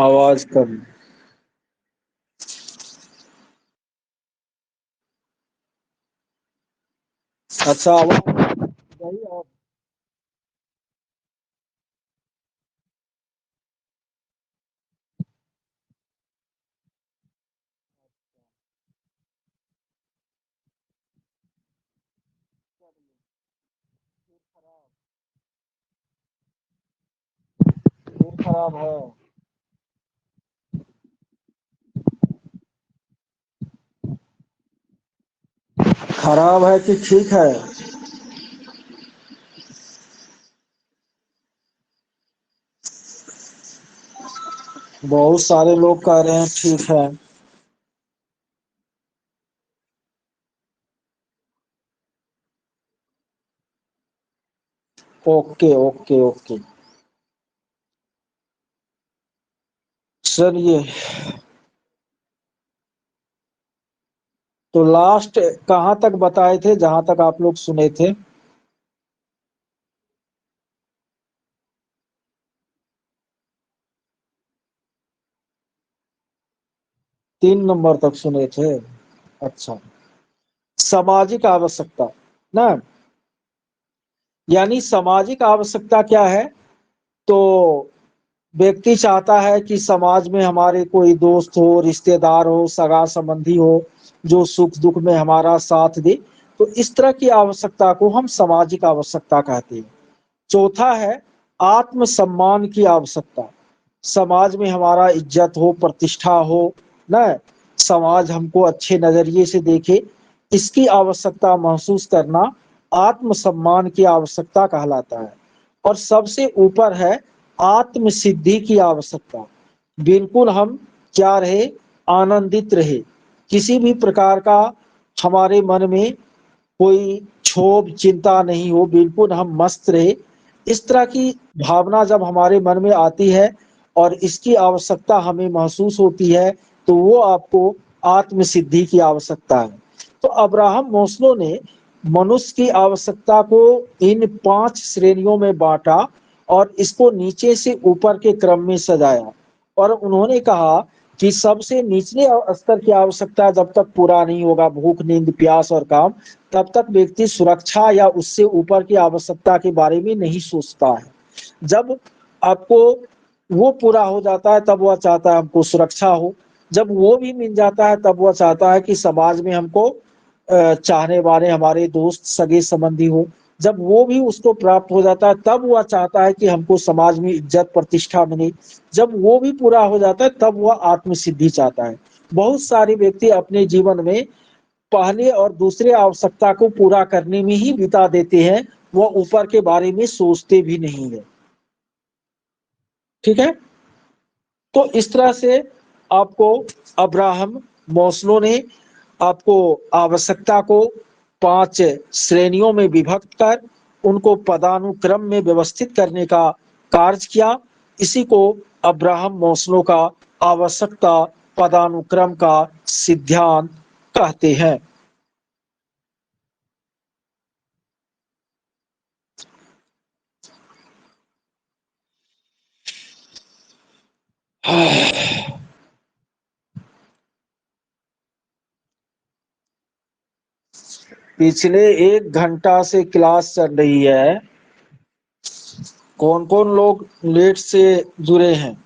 अच्छा, आवाज सही है। खराब है। खराब है कि ठीक है? बहुत सारे लोग कह रहे हैं ठीक है। Okay okay okay. चलिए, तो लास्ट कहाँ तक बताए थे जहां तक आप लोग सुने थे? 3 नंबर तक सुने थे। अच्छा, सामाजिक आवश्यकता ना, यानी सामाजिक आवश्यकता क्या है? तो व्यक्ति चाहता है कि समाज में हमारे कोई दोस्त हो, रिश्तेदार हो, सगा संबंधी हो, जो सुख दुख में हमारा साथ दे। तो इस तरह की आवश्यकता को हम सामाजिक आवश्यकता कहते हैं। चौथा है आत्म सम्मान की आवश्यकता। समाज में हमारा इज्जत हो, प्रतिष्ठा हो, ना, समाज हमको अच्छे नजरिए से देखे, इसकी आवश्यकता महसूस करना आत्म सम्मान की आवश्यकता कहलाता है। और सबसे ऊपर है आत्म सिद्धि की आवश्यकता। बिल्कुल हम क्या रहे, आनंदित रहे, किसी भी प्रकार का हमारे मन में कोई क्षोभ चिंता नहीं हो, बिल्कुल हम मस्त रहे। इस तरह की भावना जब हमारे मन में आती है और इसकी आवश्यकता हमें महसूस होती है, तो वो आपको आत्म सिद्धि की आवश्यकता है। तो अब्राहम मोस्लो ने मनुष्य की आवश्यकता को इन 5 श्रेणियों में बांटा और इसको नीचे से ऊपर के क्रम में सजाया। और उन्होंने कहा कि सबसे निचले स्तर की आवश्यकता जब तक पूरा नहीं होगा, भूख नींद प्यास और काम, तब तक व्यक्ति सुरक्षा या उससे ऊपर की आवश्यकता के बारे में नहीं सोचता है। जब आपको वो पूरा हो जाता है तब वह चाहता है हमको सुरक्षा हो। जब वो भी मिल जाता है तब वह चाहता है कि समाज में हमको चाहने वाले हमारे दोस्त सगे संबंधी हो। जब वो भी उसको प्राप्त हो जाता है तब वह चाहता है कि हमको समाज में इज्जत प्रतिष्ठा मिले। जब वो भी पूरा हो जाता है तब वह आत्म सिद्धि चाहता है। बहुत सारे व्यक्ति अपने जीवन में पहले और दूसरे आवश्यकता को पूरा करने में ही बिता देते हैं, वह ऊपर के बारे में सोचते भी नहीं है। ठीक है, तो इस तरह से आपको अब्राहम मोस्लो ने आपको आवश्यकता को 5 श्रेणियों में विभक्त कर उनको पदानुक्रम में व्यवस्थित करने का कार्य किया। इसी को अब्राहम मोस्लो का आवश्यकता पदानुक्रम का सिद्धांत कहते हैं। पिछले 1 घंटा से क्लास चल रही है। कौन कौन लोग लेट से जुड़े हैं?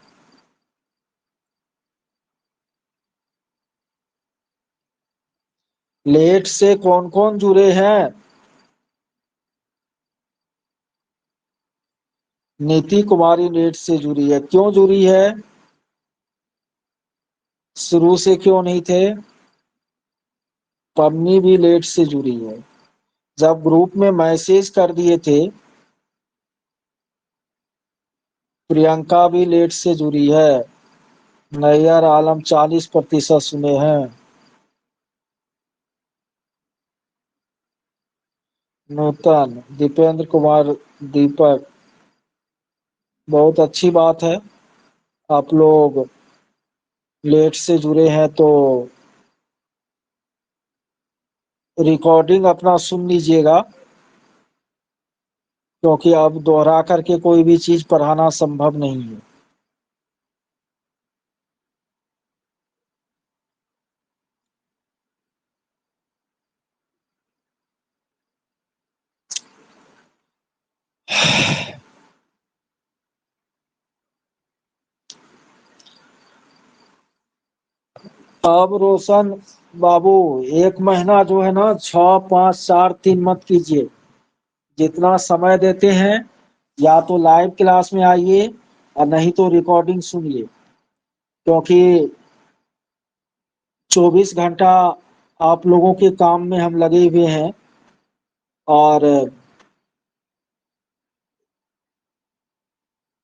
लेट से कौन कौन जुड़े हैं? नीति कुमारी लेट से जुड़ी है, क्यों जुड़ी है? शुरू से क्यों नहीं थे? पन्नी भी लेट से जुड़ी है। जब ग्रुप में मैसेज कर दिए थे, प्रियंका भी लेट से जुड़ी है। नैयर आलम 40% सुने हैं। नूतन, दीपेंद्र कुमार, दीपक, बहुत अच्छी बात है। आप लोग लेट से जुड़े हैं तो रिकॉर्डिंग अपना सुन लीजिएगा, क्योंकि अब दोहरा करके कोई भी चीज पढ़ाना संभव नहीं है। अब रोशन बाबू, 1 महीना जो है ना, 6, 5, 4, 3 मत कीजिए। जितना समय देते हैं, या तो लाइव क्लास में आइए और नहीं तो रिकॉर्डिंग सुनिए, क्योंकि 24 घंटा आप लोगों के काम में हम लगे हुए हैं। और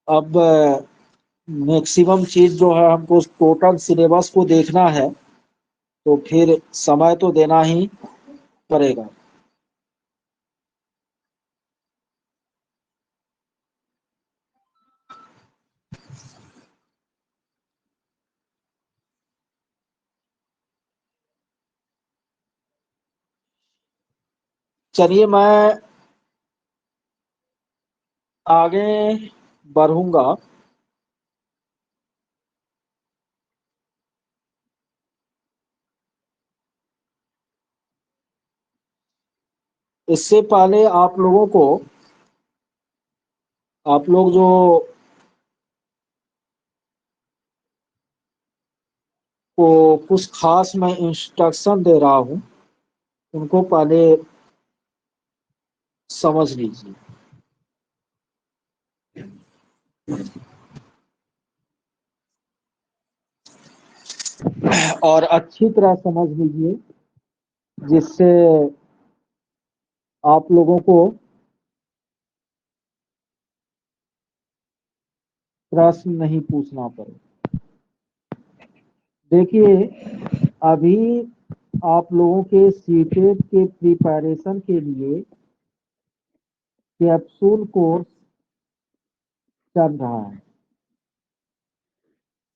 अब मैक्सिमम चीज जो है हमको टोटल सिलेबस को देखना है, तो फिर समय तो देना ही पड़ेगा। चलिए मैं आगे बढ़ूंगा। इससे पहले आप लोगों को, आप लोग जो को कुछ खास मैं इंस्ट्रक्शन दे रहा हूँ, उनको पहले समझ लीजिए। और अच्छी तरह समझ लीजिए, जिससे आप लोगों को प्रश्न नहीं पूछना पड़े। देखिए, अभी आप लोगों के सीटेट के प्रिपरेशन के लिए कैप्सूल कोर्स चल रहा है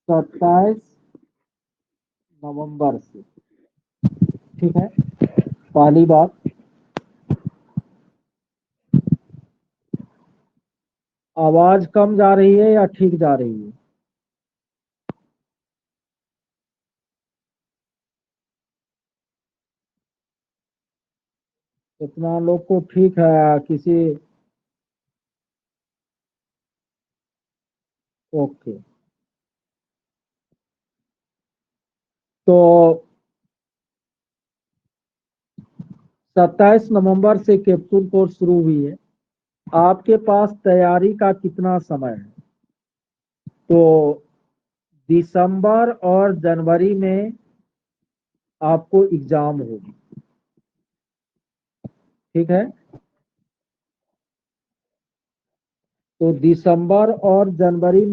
27 नवंबर से। ठीक है, पहली बात। आवाज कम जा रही है या ठीक जा रही है? इतना लोग को ठीक है, किसी? ओके। तो 27 नवंबर से कैप्सूल कोर्स शुरू हुई है। आपके पास तैयारी का कितना समय है? तो दिसंबर और जनवरी में आपको एग्जाम होगी। ठीक है, तो दिसंबर और जनवरी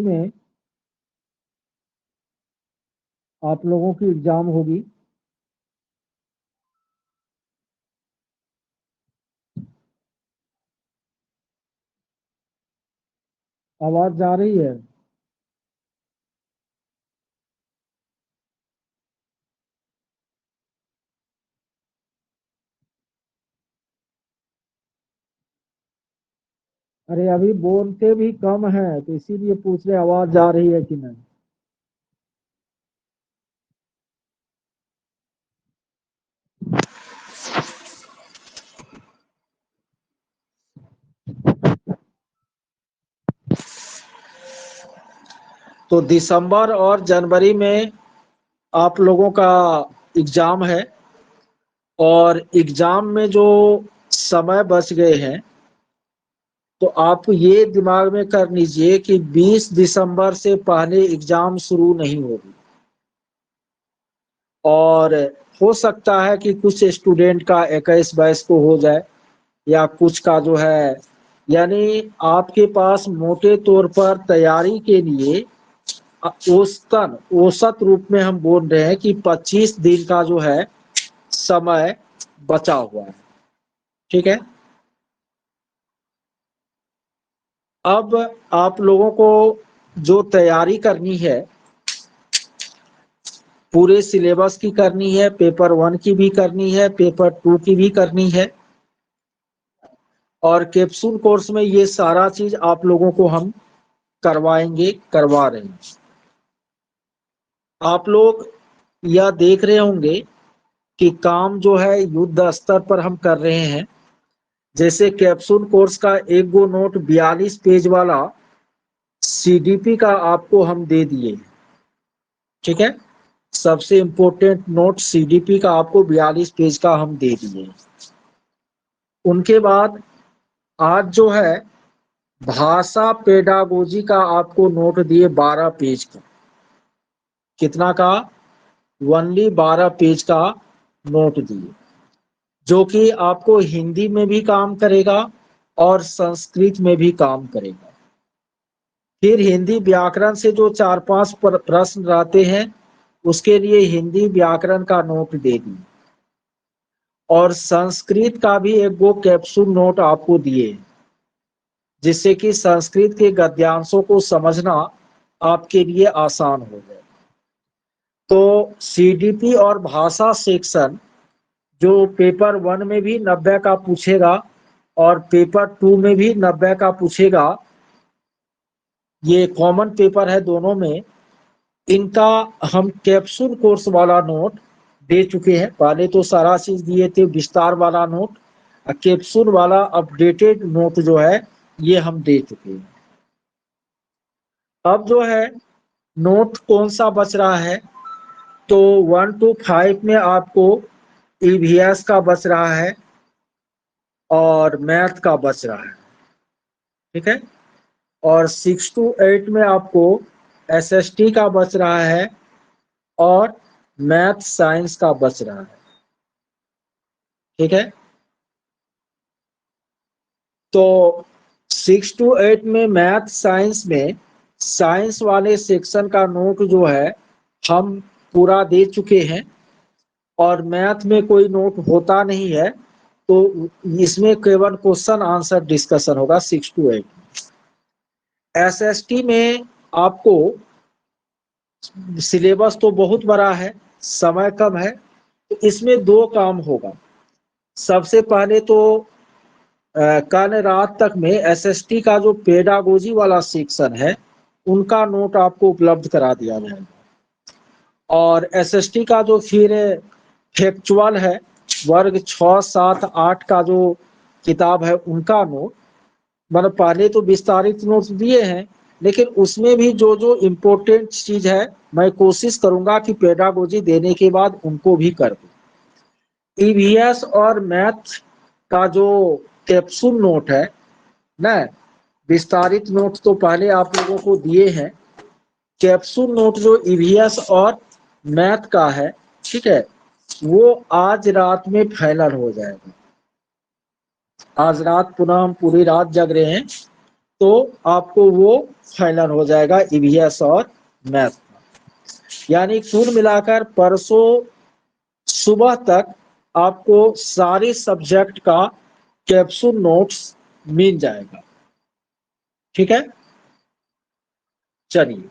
में आप लोगों की एग्जाम होगी। आवाज जा रही है? अरे अभी बोलते भी कम है, तो इसीलिए पूछ रहे आवाज जा रही है कि नहीं। तो दिसंबर और जनवरी में आप लोगों का एग्जाम है, और एग्जाम में जो समय बच गए हैं, तो आप ये दिमाग में कर लीजिए कि 20 दिसंबर से पहले एग्जाम शुरू नहीं होगी। और हो सकता है कि कुछ स्टूडेंट का 21-22 को हो जाए, या कुछ का जो है, यानी आपके पास मोटे तौर पर तैयारी के लिए औसत रूप में हम बोल रहे हैं कि 25 दिन का जो है समय बचा हुआ है। ठीक है, अब आप लोगों को जो तैयारी करनी है, पूरे सिलेबस की करनी है, पेपर 1 की भी करनी है, पेपर 2 की भी करनी है, और कैप्सूल कोर्स में ये सारा चीज आप लोगों को हम करवाएंगे, करवा रहे हैं। आप लोग यह देख रहे होंगे कि काम जो है युद्ध स्तर पर हम कर रहे हैं। जैसे कैप्सूल कोर्स का एक गो नोट 42 पेज वाला सीडीपी का आपको हम दे दिए। ठीक है, सबसे इम्पोर्टेंट नोट सीडीपी का आपको 42 पेज का हम दे दिए। उनके बाद आज जो है भाषा पेडागोजी का आपको नोट दिए 12 पेज का। कितना का? ओनली 12 पेज का नोट दिए, जो कि आपको हिंदी में भी काम करेगा और संस्कृत में भी काम करेगा। फिर हिंदी व्याकरण से जो 4-5 प्रश्न रहते हैं उसके लिए हिंदी व्याकरण का नोट दे दी, और संस्कृत का भी एक वो कैप्सूल नोट आपको दिए, जिससे कि संस्कृत के गद्यांशों को समझना आपके लिए आसान हो जाए। तो सीडीपी और भाषा सेक्शन जो पेपर 1 में भी 90 का पूछेगा और पेपर 2 में भी 90 का पूछेगा, ये कॉमन पेपर है दोनों में। इनका हम कैप्सूल कोर्स वाला नोट दे चुके हैं। पहले तो सारा चीज दिए थे, विस्तार वाला नोट, कैप्सूल वाला अपडेटेड नोट जो है ये हम दे चुके हैं। अब जो है नोट कौन सा बच रहा है, तो 1 to 5 में आपको ईवीएस का बच रहा है और मैथ का बच रहा है, ठीक है। और 6 to 8 में आपको एसएसटी का बच रहा है और मैथ साइंस का बच रहा है, ठीक है। तो 6 to 8 में मैथ साइंस में साइंस वाले सेक्शन का नोट जो है हम पूरा दे चुके हैं, और मैथ में कोई नोट होता नहीं है, तो इसमें केवल क्वेश्चन आंसर डिस्कशन होगा 6 to 8। एसएसटी में आपको सिलेबस तो बहुत बड़ा है, समय कम है, तो इसमें 2 काम होगा। सबसे पहले तो कल रात तक में एसएसटी का जो पेडागोजी वाला सेक्शन है उनका नोट आपको उपलब्ध करा दिया जाएगा, और एसएसटी का जो फिर फैक्चुअल है वर्ग 6, 7, 8 का जो किताब है उनका नोट, मतलब पहले तो विस्तारित नोट्स दिए हैं, लेकिन उसमें भी जो जो इम्पोर्टेंट चीज है मैं कोशिश करूंगा कि पेडागोजी देने के बाद उनको भी कर दूं। ईवीएस और मैथ का जो कैप्सूल नोट है ना, विस्तारित नोट तो पहले आप लोगों को दिए हैं, कैप्सूल नोट जो ईवीएस और मैथ का है, ठीक है, वो आज रात में फाइनल हो जाएगा। आज रात पुनः हम पूरी रात जग रहे हैं, तो आपको वो फाइनल हो जाएगा ईवीएस और मैथ। यानी कुल मिलाकर परसों सुबह तक आपको सारे सब्जेक्ट का कैप्सूल नोट्स मिल जाएगा, ठीक है। चलिए,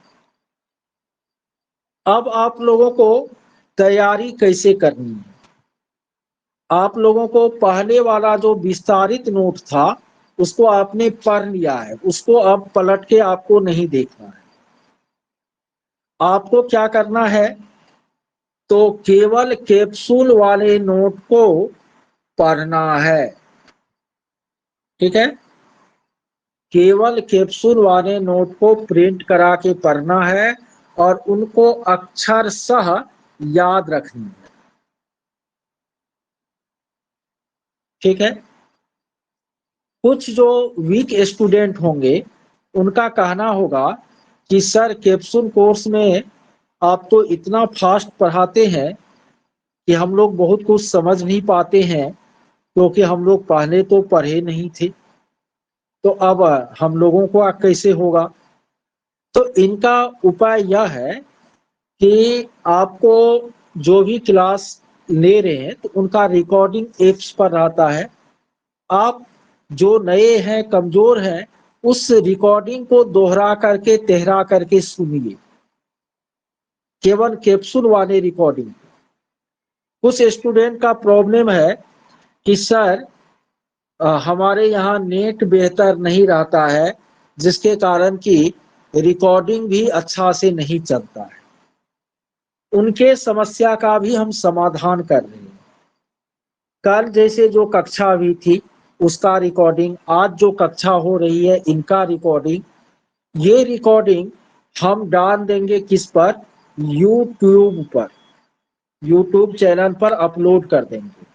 अब आप लोगों को तैयारी कैसे करनी है। आप लोगों को पहले वाला जो विस्तारित नोट था उसको आपने पढ़ लिया है, उसको अब पलट के आपको नहीं देखना है। आपको क्या करना है, तो केवल कैप्सूल वाले नोट को पढ़ना है, ठीक है। केवल कैप्सूल वाले नोट को प्रिंट करा के पढ़ना है और उनको अक्षरशः याद रखनी है, ठीक है। कुछ जो वीक स्टूडेंट होंगे उनका कहना होगा कि सर कैप्सूल कोर्स में आप तो इतना फास्ट पढ़ाते हैं कि हम लोग बहुत कुछ समझ नहीं पाते हैं, क्योंकि हम लोग पहले तो पढ़े नहीं थे, तो अब हम लोगों को कैसे होगा। तो इनका उपाय यह है कि आपको जो भी क्लास ले रहे हैं तो उनका रिकॉर्डिंग एप्स पर रहता है। आप जो नए हैं, कमजोर हैं, उस रिकॉर्डिंग को दोहरा करके तेहरा करके सुनिए, केवल कैप्सूल वाले रिकॉर्डिंग। कुछ स्टूडेंट का प्रॉब्लम है कि सर हमारे यहाँ नेट बेहतर नहीं रहता है, जिसके कारण कि रिकॉर्डिंग भी अच्छा से नहीं चलता है। उनके समस्या का भी हम समाधान कर रहे हैं। कल जैसे जो कक्षा हुई थी उसका रिकॉर्डिंग, आज जो कक्षा हो रही है इनका रिकॉर्डिंग, ये रिकॉर्डिंग हम डाल देंगे किस पर, यूट्यूब पर, यूट्यूब चैनल पर अपलोड कर देंगे।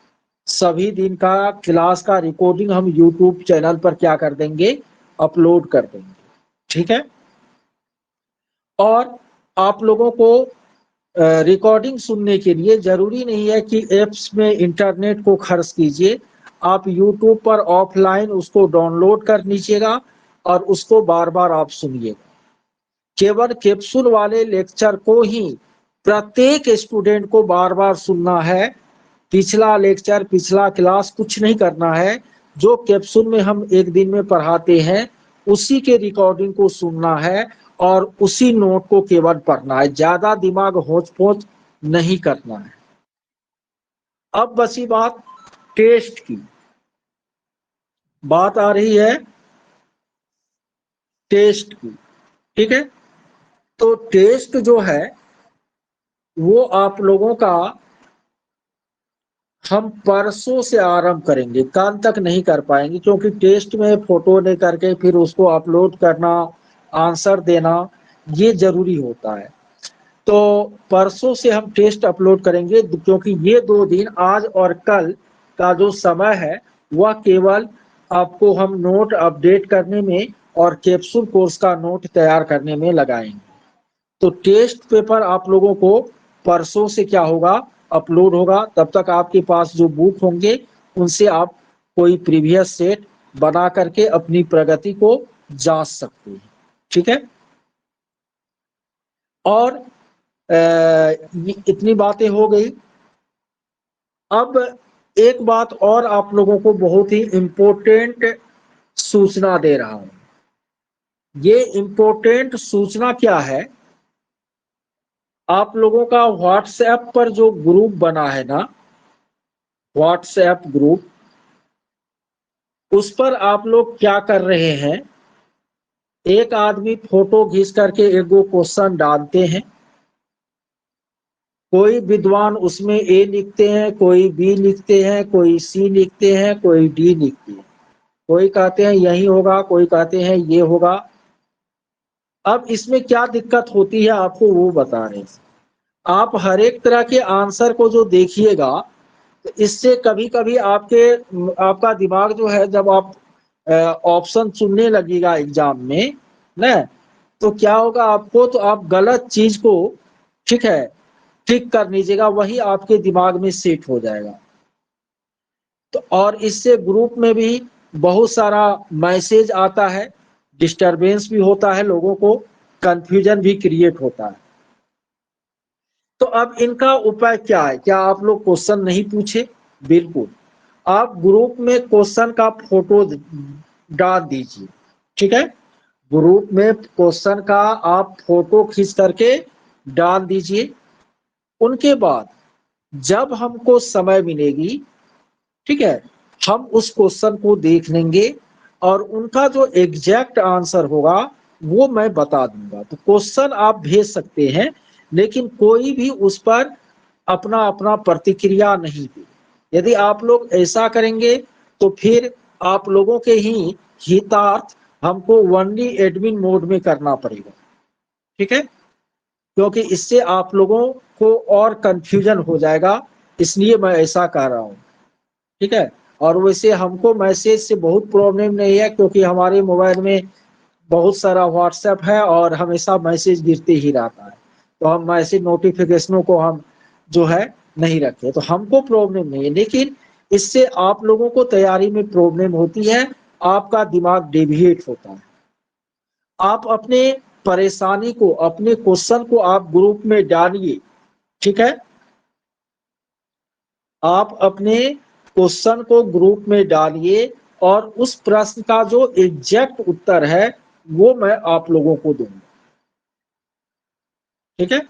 सभी दिन का क्लास का रिकॉर्डिंग हम यूट्यूब चैनल पर क्या कर देंगे, अपलोड कर देंगे, ठीक है। और आप लोगों को रिकॉर्डिंग सुनने के लिए जरूरी नहीं है कि एप्स में इंटरनेट को खर्च कीजिए। आप यूट्यूब पर ऑफलाइन उसको डाउनलोड कर लीजिएगा और उसको बार बार आप सुनिएगा। केवल कैप्सूल वाले लेक्चर को ही प्रत्येक स्टूडेंट को बार बार सुनना है। पिछला लेक्चर, पिछला क्लास कुछ नहीं करना है। जो कैप्सूल में हम एक दिन में पढ़ाते हैं उसी के रिकॉर्डिंग को सुनना है और उसी नोट को केवल पढ़ना है। ज्यादा दिमाग होच पोच नहीं करना है। अब बची बात टेस्ट की। बात आ रही है टेस्ट की, ठीक है। तो टेस्ट जो है वो आप लोगों का हम परसों से आरंभ करेंगे। कल तक नहीं कर पाएंगे क्योंकि टेस्ट में फोटो ले करके फिर उसको अपलोड करना, आंसर देना, ये जरूरी होता है। तो परसों से हम टेस्ट अपलोड करेंगे क्योंकि ये 2 दिन, आज और कल का जो समय है वह केवल आपको हम नोट अपडेट करने में और कैप्सूल कोर्स का नोट तैयार करने में लगाएंगे। तो टेस्ट पेपर आप लोगों को परसों से क्या होगा, अपलोड होगा। तब तक आपके पास जो बुक होंगे उनसे आप कोई प्रीवियस सेट बना करके अपनी प्रगति को जांच सकते हैं, ठीक है। और इतनी बातें हो गई। अब एक बात और आप लोगों को बहुत ही इम्पोर्टेंट सूचना दे रहा हूं। ये इम्पोर्टेंट सूचना क्या है, आप लोगों का व्हाट्सएप पर जो ग्रुप बना है ना, व्हाट्सएप ग्रुप, उस पर आप लोग क्या कर रहे हैं, एक आदमी फोटो खींच करके एक दो क्वेश्चन डालते हैं। कोई विद्वान उसमें ए लिखते हैं, कोई बी लिखते हैं, कोई सी लिखते हैं, कोई डी लिखते हैं। कोई कहते हैं यही होगा, कोई कहते हैं ये होगा। अब इसमें क्या दिक्कत होती है आपको वो बता रहे हैं। आप हर एक तरह के आंसर को जो देखिएगा तो इससे कभी कभी आपका दिमाग जो है, जब आप ऑप्शन चुनने लगेगा एग्जाम में ना, तो क्या होगा आपको, तो आप गलत चीज को, ठीक है, टिक कर लीजिएगा, वही आपके दिमाग में सेट हो जाएगा। तो और इससे ग्रुप में भी बहुत सारा मैसेज आता है, डिस्टरबेंस भी होता है, लोगों को कंफ्यूजन भी क्रिएट होता है। तो अब इनका उपाय क्या है, क्या आप लोग क्वेश्चन नहीं पूछे? बिल्कुल, आप ग्रुप में क्वेश्चन का फोटो डाल दीजिए, ठीक है। ग्रुप में क्वेश्चन का आप फोटो खींच करके डाल दीजिए। उनके बाद जब हमको समय मिलेगी, ठीक है, हम उस क्वेश्चन को देख लेंगे और उनका जो एग्जैक्ट आंसर होगा वो मैं बता दूंगा। तो क्वेश्चन आप भेज सकते हैं लेकिन कोई भी उस पर अपना अपना प्रतिक्रिया नहीं दे। यदि आप लोग ऐसा करेंगे तो फिर आप लोगों के ही हितार्थ हमको ओनली एडमिन मोड में करना पड़ेगा, ठीक है, क्योंकि इससे आप लोगों को और कंफ्यूजन हो जाएगा, इसलिए मैं ऐसा कह रहा हूँ, ठीक है। और वैसे हमको मैसेज से बहुत प्रॉब्लम नहीं है क्योंकि हमारे मोबाइल में बहुत सारा व्हाट्सएप है और हमेशा मैसेज गिरते ही रहता है। तो हम मैसेज नोटिफिकेशनों को हम जो है नहीं रखते, तो हमको प्रॉब्लम नहीं है। लेकिन इससे आप लोगों को तैयारी में प्रॉब्लम होती है, आपका दिमाग डेविएट होता है। आप अपने परेशानी को, अपने क्वेश्चन को आप ग्रुप में डालिए, ठीक है। आप अपने क्वेश्चन को ग्रुप में डालिए और उस प्रश्न का जो एग्जैक्ट उत्तर है वो मैं आप लोगों को दूंगा, ठीक है।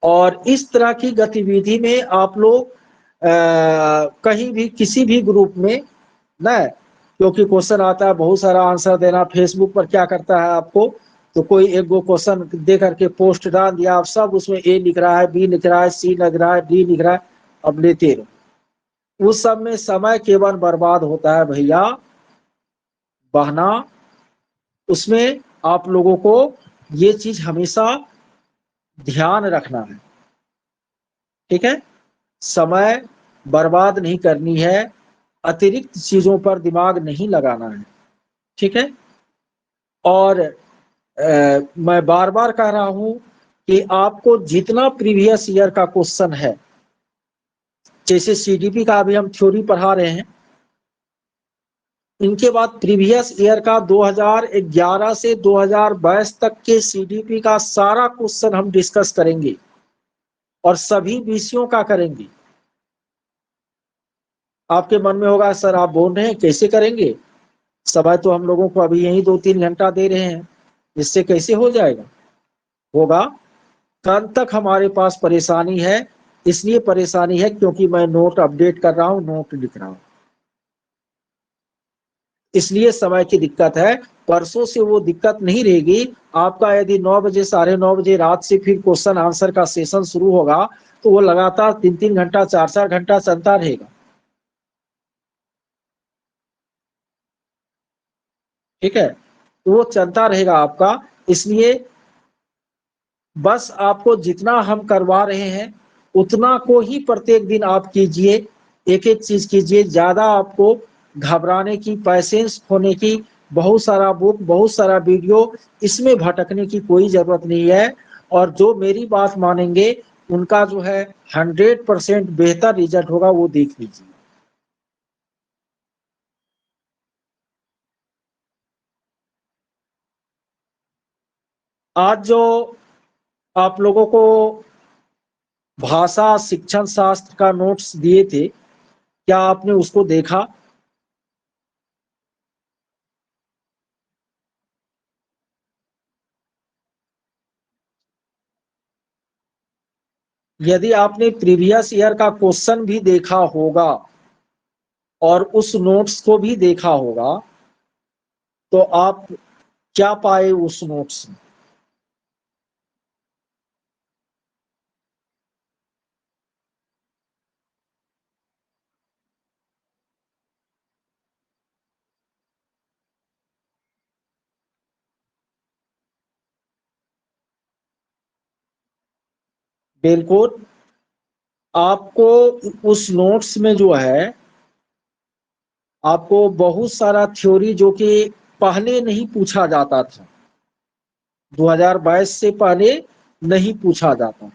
और इस तरह की गतिविधि में आप लोग कहीं भी किसी भी ग्रुप में ना, क्योंकि क्वेश्चन आता है बहुत सारा आंसर देना, फेसबुक पर क्या करता है आपको, तो कोई एक दो क्वेश्चन दे करके पोस्ट डाल दिया, आप सब उसमें ए लिख रहा है, बी लिख रहा है, सी लिख रहा है, डी लिख रहा है, अब लेते रहो। उस सब में समय केवल बर्बाद होता है भैया, बहना। उसमें आप लोगों को ये चीज हमेशा ध्यान रखना है, ठीक है। समय बर्बाद नहीं करनी है, अतिरिक्त चीजों पर दिमाग नहीं लगाना है, ठीक है। और मैं बार बार कह रहा हूं कि आपको जितना प्रीवियस ईयर का क्वेश्चन है, जैसे सीडीपी का अभी हम थ्योरी पढ़ा रहे हैं, इनके बाद प्रीवियस ईयर का 2011 से 2022 तक के सीडीपी का सारा क्वेश्चन हम डिस्कस करेंगे और सभी विषयों का करेंगे। आपके मन में होगा सर आप बोल रहे हैं कैसे करेंगे, समय तो हम लोगों को अभी यही 2-3 घंटा दे रहे हैं, इससे कैसे हो जाएगा? होगा। कल तक हमारे पास परेशानी है, इसलिए परेशानी है क्योंकि मैं नोट अपडेट कर रहा हूं, नोट लिख रहा हूं, इसलिए समय की दिक्कत है। परसों से वो दिक्कत नहीं रहेगी। आपका यदि 9 बजे 9:30 बजे रात से फिर क्वेश्चन आंसर का सेशन शुरू होगा तो वो लगातार 3-3 घंटा 4-4 घंटा चलता रहेगा। ठीक है, तो वो चलता रहेगा आपका। इसलिए बस आपको जितना हम करवा रहे हैं उतना को ही प्रत्येक दिन आप कीजिए, एक एक चीज कीजिए। ज्यादा आपको घबराने की, पैसेंस खोने की, बहुत सारा बुक, बहुत सारा वीडियो, इसमें भटकने की कोई जरूरत नहीं है। और जो मेरी बात मानेंगे उनका जो है 100% बेहतर रिजल्ट होगा, वो देख लीजिए। आज जो आप लोगों को भाषा शिक्षण शास्त्र का नोट्स दिए थे, क्या आपने उसको देखा? यदि आपने प्रीवियस ईयर का क्वेश्चन भी देखा होगा और उस नोट्स को भी देखा होगा तो आप क्या पाए उस नोट्स में? बिल्कुल। आपको उस नोट्स में जो है आपको बहुत सारा थ्योरी जो कि पहले नहीं पूछा जाता था, 2022 से पहले नहीं पूछा जाता था,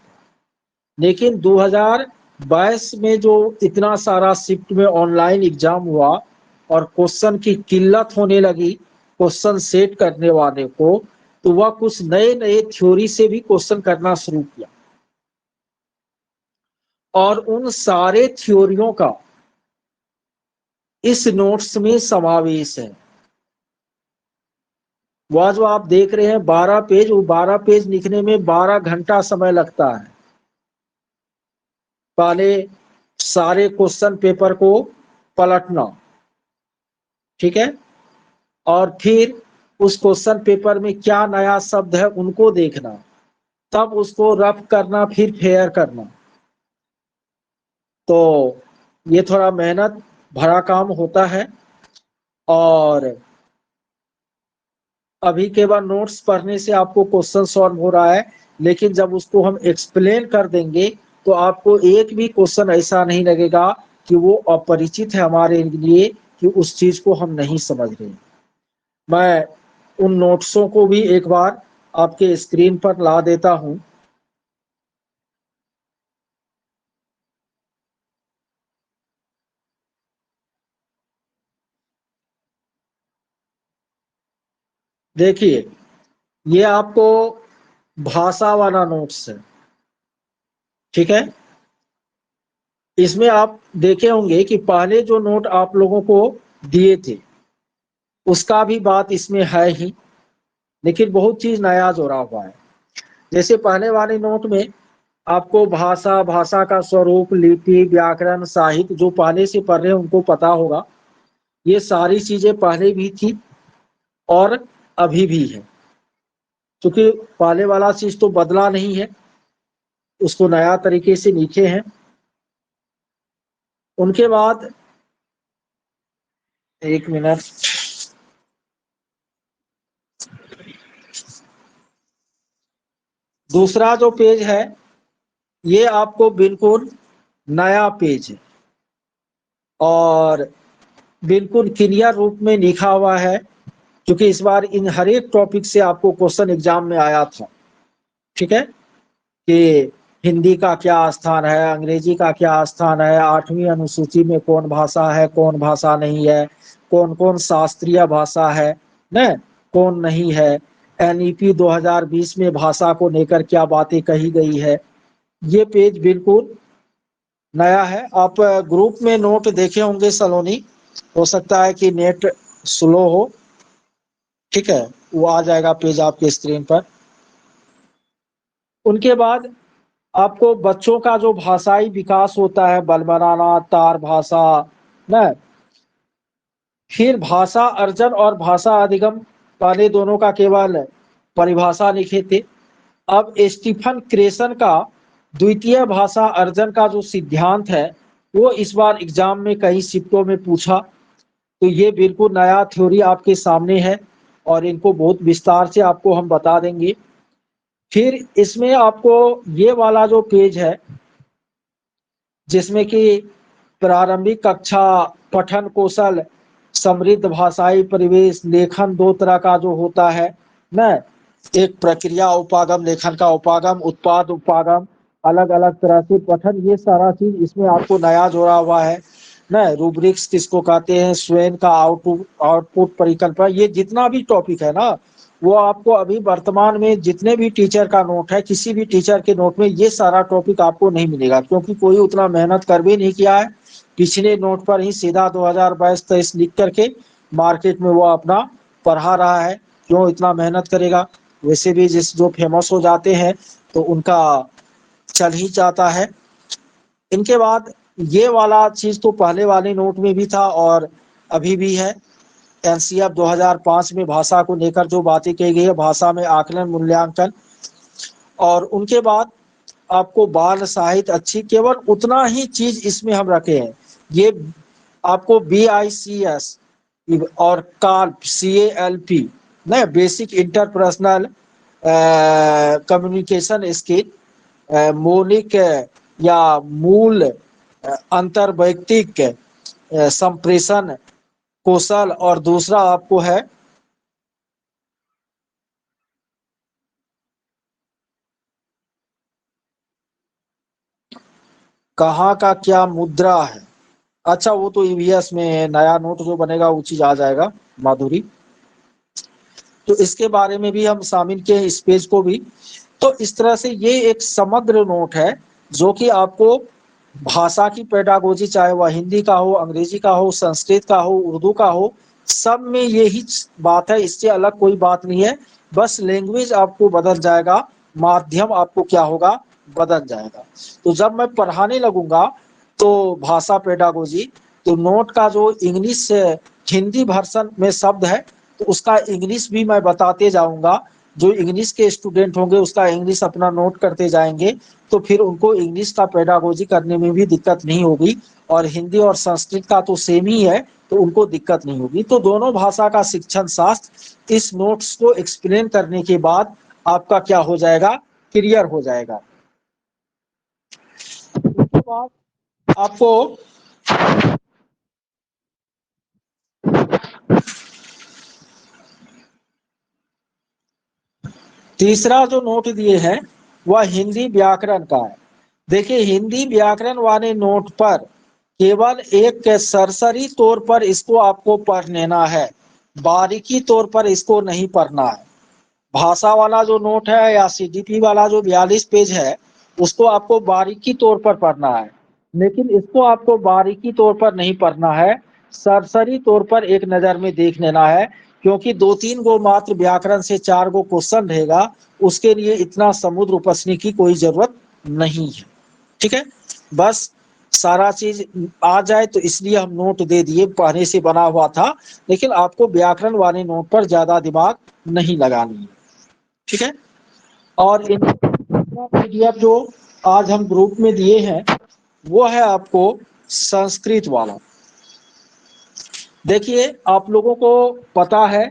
लेकिन 2022 में जो इतना सारा शिफ्ट में ऑनलाइन एग्जाम हुआ और क्वेश्चन की किल्लत होने लगी क्वेश्चन सेट करने वाले को, तो वह कुछ नए नए थ्योरी से भी क्वेश्चन करना शुरू किया और उन सारे थ्योरियों का इस नोट्स में समावेश है। वह जो आप देख रहे हैं 12 पेज, वो 12 पेज लिखने में 12 घंटा समय लगता है। पहले सारे क्वेश्चन पेपर को पलटना, ठीक है, और फिर उस क्वेश्चन पेपर में क्या नया शब्द है उनको देखना, तब उसको रफ करना, फिर फेयर करना। तो ये थोड़ा मेहनत भरा काम होता है। और अभी केवल नोट्स पढ़ने से आपको क्वेश्चन सॉल्व हो रहा है, लेकिन जब उसको हम एक्सप्लेन कर देंगे तो आपको एक भी क्वेश्चन ऐसा नहीं लगेगा कि वो अपरिचित है हमारे लिए, कि उस चीज को हम नहीं समझ रहे। मैं उन नोट्सों को भी एक बार आपके स्क्रीन पर ला देता हूं। देखिए, ये आपको भाषा वाला नोट्स है, ठीक है। इसमें आप देखे होंगे कि पहले जो नोट आप लोगों को दिए थे उसका भी बात इसमें है ही, लेकिन बहुत चीज नया जोड़ा हुआ है। जैसे पहले वाले नोट में आपको भाषा, भाषा का स्वरूप, लिपि, व्याकरण, साहित्य, जो पहले से पढ़ रहे हैं उनको पता होगा, ये सारी चीजें पहले भी थी और अभी भी है, क्योंकि पहले वाला चीज तो बदला नहीं है, उसको नया तरीके से लिखे हैं। उनके बाद एक मिनट, दूसरा जो पेज है ये आपको बिल्कुल नया पेज है और बिल्कुल क्लियर रूप में लिखा हुआ है, क्योंकि इस बार इन हर एक टॉपिक से आपको क्वेश्चन एग्जाम में आया था, ठीक है। कि हिंदी का क्या स्थान है, अंग्रेजी का क्या स्थान है, 8वीं अनुसूची में कौन भाषा है, कौन भाषा नहीं है, कौन कौन शास्त्रीय भाषा है न, कौन नहीं है, एनईपी 2020 में भाषा को लेकर क्या बातें कही गई है। ये पेज बिल्कुल नया है। आप ग्रुप में नोट देखे होंगे सलोनी, हो सकता है कि नेट स्लो हो, ठीक है, वो आ जाएगा पेज आपके स्क्रीन पर। उनके बाद आपको बच्चों का जो भाषाई विकास होता है, बल बनाना, तार भाषा न, फिर भाषा अर्जन और भाषा अधिगम, पहले दोनों का केवल परिभाषा लिखे थे। अब स्टीफन क्रेसन का द्वितीय भाषा अर्जन का जो सिद्धांत है वो इस बार एग्जाम में कई शिफ्टों में पूछा, तो ये बिल्कुल नया थ्योरी आपके सामने है और इनको बहुत विस्तार से आपको हम बता देंगे। फिर इसमें आपको ये वाला जो पेज है जिसमें कि प्रारंभिक कक्षा, पठन कौशल, समृद्ध भाषाई परिवेश, लेखन दो तरह का जो होता है न, एक प्रक्रिया उपागम, लेखन का उपागम, उत्पाद उपागम, अलग अलग तरह से पठन, ये सारा चीज इसमें आपको नया जोड़ा हुआ है न। रूब्रिक्स किसको कहते हैं, स्वयं का आउटपुट परिकल्पना, ये जितना भी टॉपिक है ना वो आपको अभी वर्तमान में जितने भी टीचर का नोट है, किसी भी टीचर के नोट में ये सारा टॉपिक आपको नहीं मिलेगा, क्योंकि कोई उतना मेहनत कर भी नहीं किया है। पिछले नोट पर ही सीधा 2022-23 लिख करके मार्केट में वो अपना पढ़ा रहा है, क्यों इतना मेहनत करेगा। वैसे भी जिस जो फेमस हो जाते हैं तो उनका चल ही जाता है। इनके बाद ये वाला चीज तो पहले वाले नोट में भी था और अभी भी है। एनसीएफ 2005 में भाषा को लेकर जो बातें कही गई है, भाषा में आकलन मूल्यांकन, और उनके बाद आपको बाल साहित्य अच्छी, केवल उतना ही चीज इसमें हम रखे हैं। ये आपको BICS और काल्प CALP न, बेसिक इंटरपर्सनल कम्युनिकेशन स्किल, मौलिक या मूल अंतर्वैयक्तिक संप्रेषण कौशल, और दूसरा आपको है कहाँ का क्या मुद्रा है। अच्छा वो तो ईवीएस में है, नया नोट जो बनेगा वो चीज आ जाएगा माधुरी, तो इसके बारे में भी हम शामिल किए इस पेज को भी। तो इस तरह से ये एक समग्र नोट है जो कि आपको भाषा की पेडागोजी, चाहे वह हिंदी का हो, अंग्रेजी का हो, संस्कृत का हो, उर्दू का हो, सब में यही बात है, इससे अलग कोई बात नहीं है। बस लैंग्वेज आपको बदल जाएगा, माध्यम आपको क्या होगा, बदल जाएगा। तो जब मैं पढ़ाने लगूंगा तो भाषा पेडागोजी, तो नोट का जो इंग्लिश हिंदी वर्सन में शब्द है तो उसका इंग्लिश भी मैं बताते जाऊंगा। जो इंग्लिश के स्टूडेंट होंगे उसका इंग्लिश अपना नोट करते जाएंगे, तो फिर उनको इंग्लिश का पेडागोजी करने में भी दिक्कत नहीं होगी, और हिंदी और संस्कृत का तो सेम ही है तो उनको दिक्कत नहीं होगी। तो दोनों भाषा का शिक्षण शास्त्र इस नोट्स को एक्सप्लेन करने के बाद आपका क्या हो जाएगा, क्लियर हो जाएगा। उसके बाद आपको तीसरा जो नोट दिए हैं वह हिंदी व्याकरण का है। देखिए हिंदी व्याकरण वाले नोट पर केवल एक सरसरी तौर पर इसको आपको पढ़ लेना है, बारीकी तौर पर इसको नहीं पढ़ना है। भाषा वाला जो नोट है या CDP वाला जो 42 पेज है उसको आपको बारीकी तौर पर पढ़ना है, लेकिन इसको आपको बारीकी तौर पर नहीं पढ़ना है, सरसरी तौर पर एक नजर में देख लेना है, क्योंकि 2-3 गो मात्र व्याकरण से 4 गो क्वेश्चन रहेगा, उसके लिए इतना समुद्र उपसने की कोई जरूरत नहीं है। ठीक है, बस सारा चीज आ जाए तो इसलिए हम नोट दे दिए, पहले से बना हुआ था, लेकिन आपको व्याकरण वाले नोट पर ज्यादा दिमाग नहीं लगानी है। ठीक है, और इन PDF जो आज हम ग्रुप में दिए हैं वो है आपको संस्कृत वाला। देखिए आप लोगों को पता है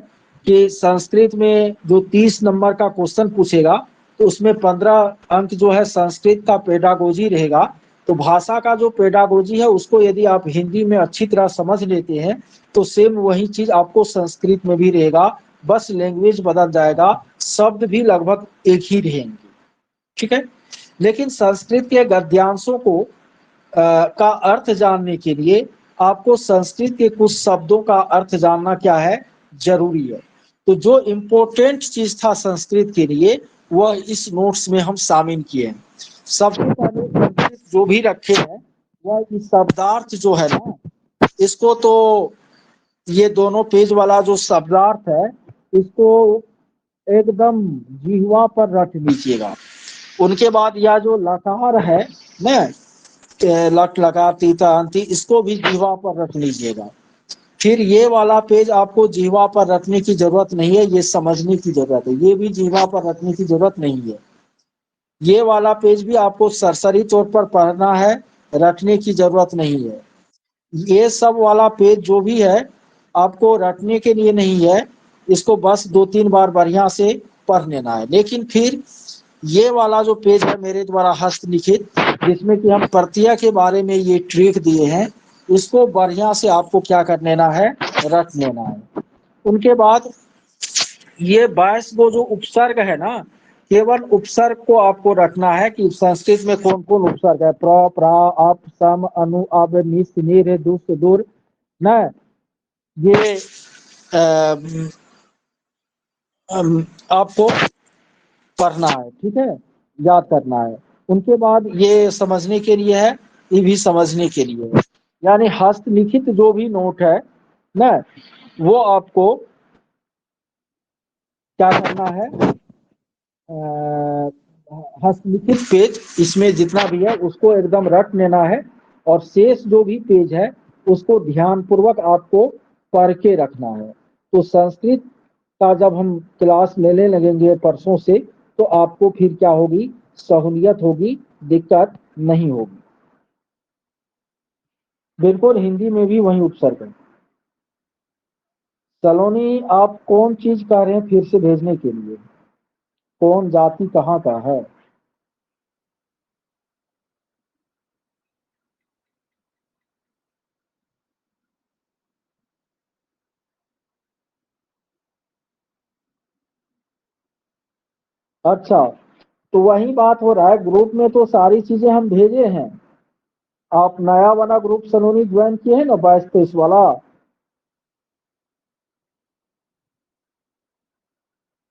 कि संस्कृत में जो 30 नंबर का क्वेश्चन पूछेगा तो उसमें 15 अंक जो है संस्कृत का पेडागोजी रहेगा। तो भाषा का जो पेडागोजी है उसको यदि आप हिंदी में अच्छी तरह समझ लेते हैं तो सेम वही चीज आपको संस्कृत में भी रहेगा, बस लैंग्वेज बदल जाएगा, शब्द भी लगभग एक ही रहेंगे। ठीक है, लेकिन संस्कृत के गद्यांशों को का अर्थ जानने के लिए आपको संस्कृत के कुछ शब्दों का अर्थ जानना क्या है, जरूरी है। तो जो इम्पोर्टेंट चीज था संस्कृत के लिए वह इस नोट्स में हम शामिल किए हैं। सबसे पहले संस्कृत जो भी रखे हैं वह इस शब्दार्थ जो है ना, इसको तो ये दोनों पेज वाला जो शब्दार्थ है इसको एकदम जिह्वा पर रट लीजिएगा। उनके बाद यह जो लकार है ना, लट लकार तीता अंति, इसको भी जिह्वा पर रख लीजिएगा। फिर ये वाला पेज आपको जिह्वा पर रखने की जरूरत नहीं है, ये समझने की जरूरत है। ये भी जिह्वा पर रखने की जरूरत नहीं है। ये वाला पेज भी आपको सरसरी तौर पर पढ़ना है, रखने की जरूरत नहीं है। ये सब वाला पेज जो भी है आपको रटने के लिए नहीं है, इसको बस 2-3 बार बढ़िया से पढ़ लेना है। लेकिन फिर ये वाला जो पेज है मेरे द्वारा हस्तलिखित, जिसमें कि हम प्रत्यय के बारे में ये ट्रिक दिए हैं, इसको बढ़िया से आपको क्या कर लेना है, रट लेना है। उनके बाद ये 22 वो जो उपसर्ग है ना, केवल उपसर्ग को आपको रखना है कि संस्कृत में कौन कौन उपसर्ग है। प्र, प्रा, अप, सम, अनु, अब, निस, निर, दुस, दूर न, ये आपको पढ़ना है, ठीक है, याद करना है। उनके बाद ये समझने के लिए है, ये भी समझने के लिए है। यानी हस्तलिखित जो भी नोट है ना, वो आपको क्या करना है, हस्तलिखित पेज इसमें जितना भी है उसको एकदम रट लेना है, और शेष जो भी पेज है उसको ध्यान पूर्वक आपको पढ़ के रखना है। तो संस्कृत का जब हम क्लास लेने लगेंगे परसों से, तो आपको फिर क्या होगी, सहूलियत होगी, दिक्कत नहीं होगी। बिल्कुल हिंदी में भी वही उपसर्ग है। सलोनी, आप कौन चीज कह रहे हैं फिर से भेजने के लिए, कौन जाति कहाँ का है? अच्छा, तो वही बात हो रहा है, ग्रुप में तो सारी चीजें हम भेजे हैं। आप नया वाला ग्रुप सलोनी ज्वाइन किए हैं ना, 22-23 वाला?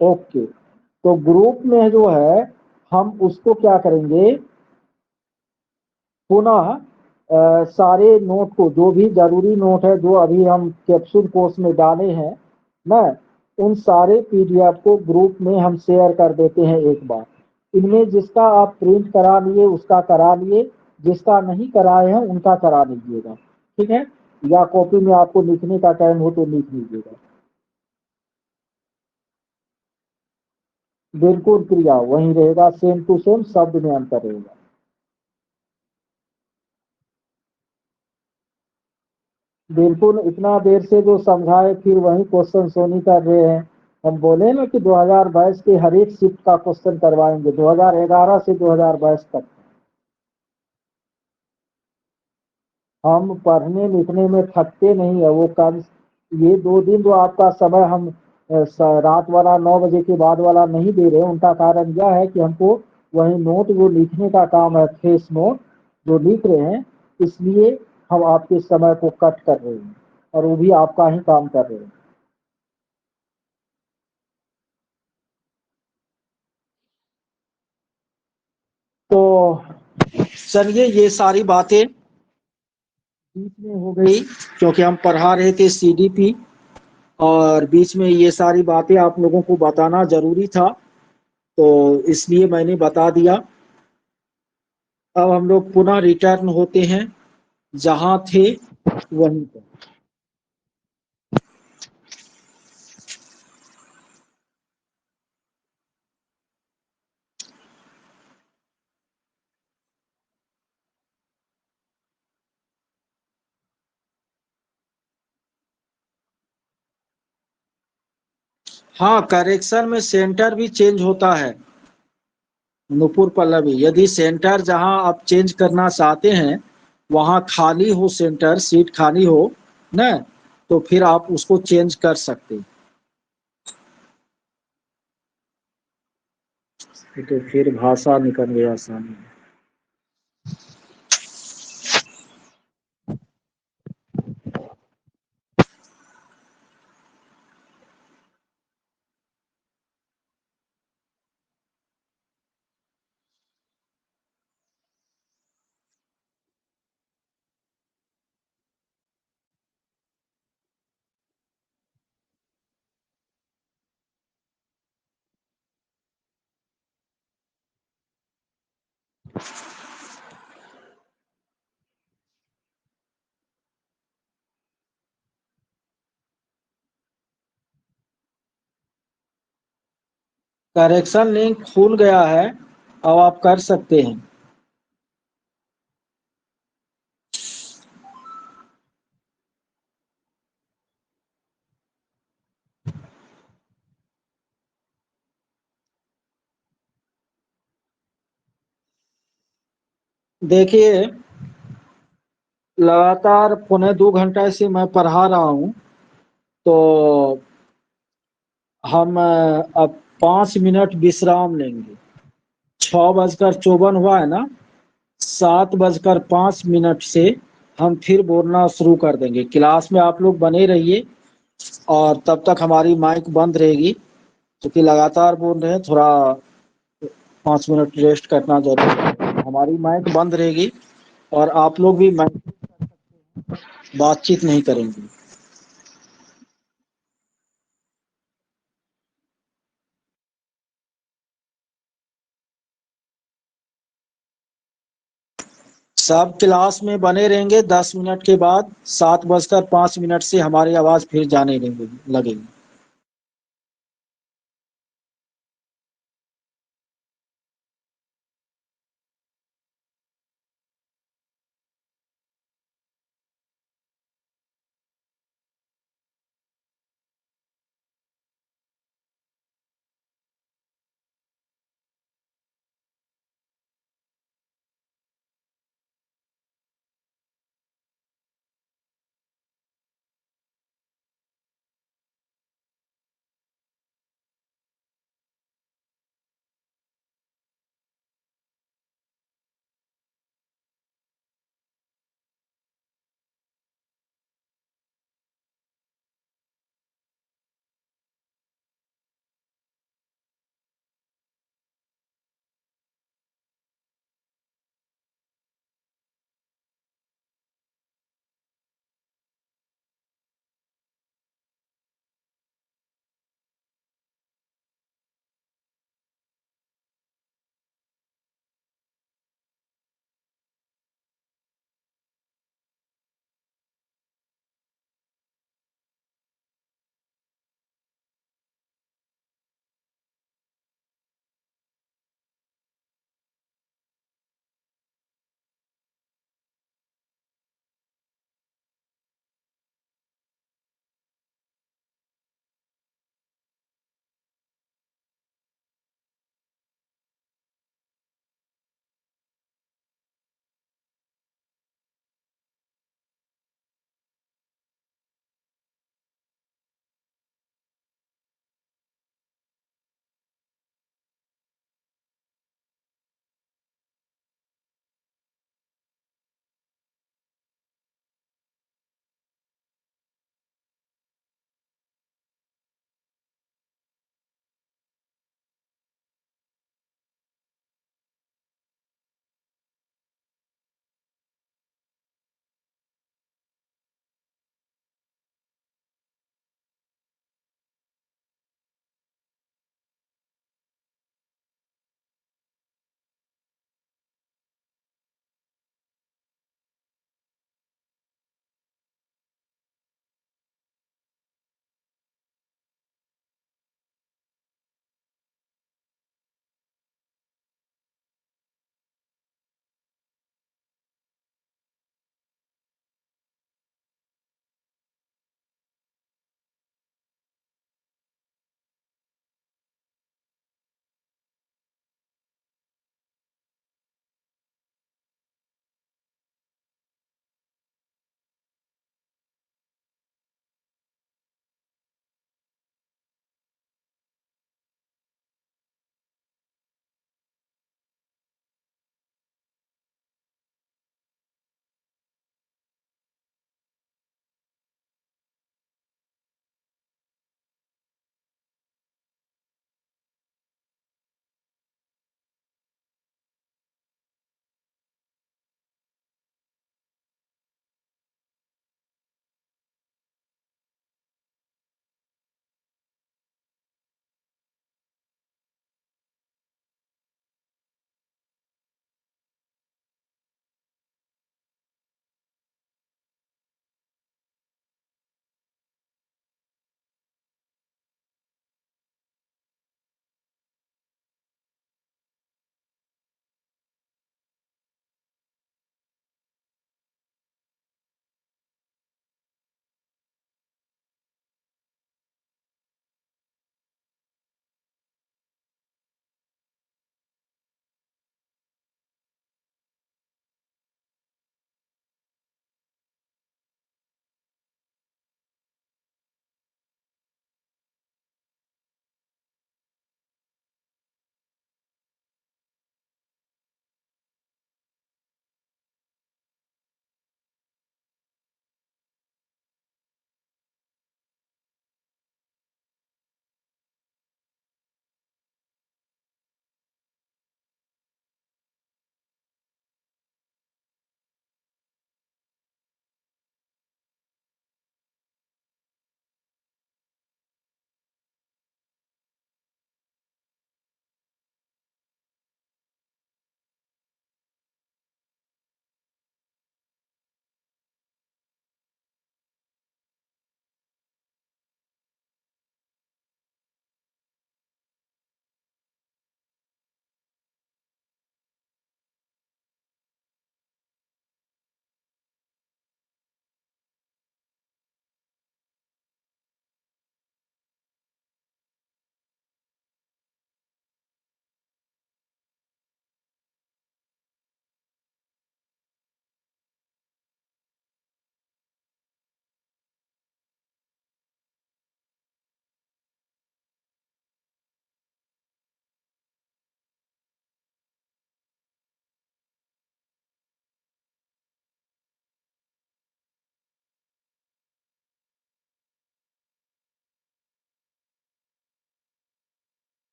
ओके, तो ग्रुप में जो है हम उसको क्या करेंगे, पुनः सारे नोट को, जो भी जरूरी नोट है जो अभी हम कैप्सूल कोर्स में डाले हैं ना, उन सारे पीडीएफ को ग्रुप में हम शेयर कर देते हैं एक बार। इनमें जिसका आप प्रिंट करा लिए उसका करा लिए, जिसका नहीं कराए हैं उनका करा लीजिएगा, ठीक है, या कॉपी में आपको लिखने का टाइम हो तो लिख लीजिएगा। बिल्कुल क्रिया वही रहेगा, सेम टू सेम, शब्द में अंतर रहेगा। बिल्कुल, इतना देर से जो समझाए फिर वही क्वेश्चन सोनी कर रहे हैं। हम बोले ना कि 2022 के हर एक शिफ्ट का क्वेश्चन करवाएंगे, 2011 से 2022 तक। हम पढ़ने लिखने में थकते नहीं है, वो कल ये 2 दिन जो आपका समय हम रात वाला 9 बजे के बाद वाला नहीं दे रहे, उनका कारण यह है कि हमको वही नोट जो लिखने का काम है, फेस नोट जो लिख रहे हैं, इसलिए हम आपके समय को कट कर रहे हैं, और वो भी आपका ही काम कर रहे हैं। तो चलिए, ये सारी बातें बीच में हो गई क्योंकि हम पढ़ा रहे थे सीडीपी, और बीच में ये सारी बातें आप लोगों को बताना जरूरी था, तो इसलिए मैंने बता दिया। अब हम लोग पुनः रिटर्न होते हैं जहां थे वहीं पर। हाँ, करेक्शन में सेंटर भी चेंज होता है नुपुर पल्लवी। यदि सेंटर जहां आप चेंज करना चाहते हैं वहां खाली हो, सेंटर सीट खाली हो ना, तो फिर आप उसको चेंज कर सकते हैं। ये तो फिर भाषा निकल गया आसानी। करेक्शन लिंक खुल गया है, अब आप कर सकते हैं। देखिए, लगातार 1.25 घंटा से मैं पढ़ा रहा हूँ, तो हम अब 5 मिनट विश्राम लेंगे। 6:54 हुआ है ना, 7:05 से हम फिर बोलना शुरू कर देंगे। क्लास में आप लोग बने रहिए और तब तक हमारी माइक बंद रहेगी, क्योंकि लगातार बोल रहे हैं, थोड़ा 5 मिनट रेस्ट करना जरूरी है। हमारी माइक बंद रहेगी और आप लोग भी माइक बातचीत नहीं करेंगे। सब क्लास में बने रहेंगे। 10 मिनट के बाद 7:05 से हमारी आवाज फिर जाने लगेगी।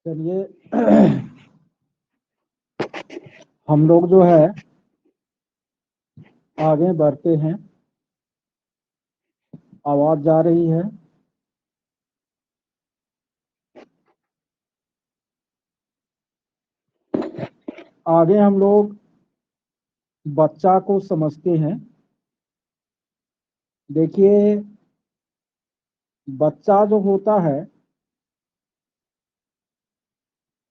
चलिए हम लोग जो है आगे बढ़ते हैं। आवाज जा रही है? आगे हम लोग बच्चा को समझते हैं। देखिए, बच्चा जो होता है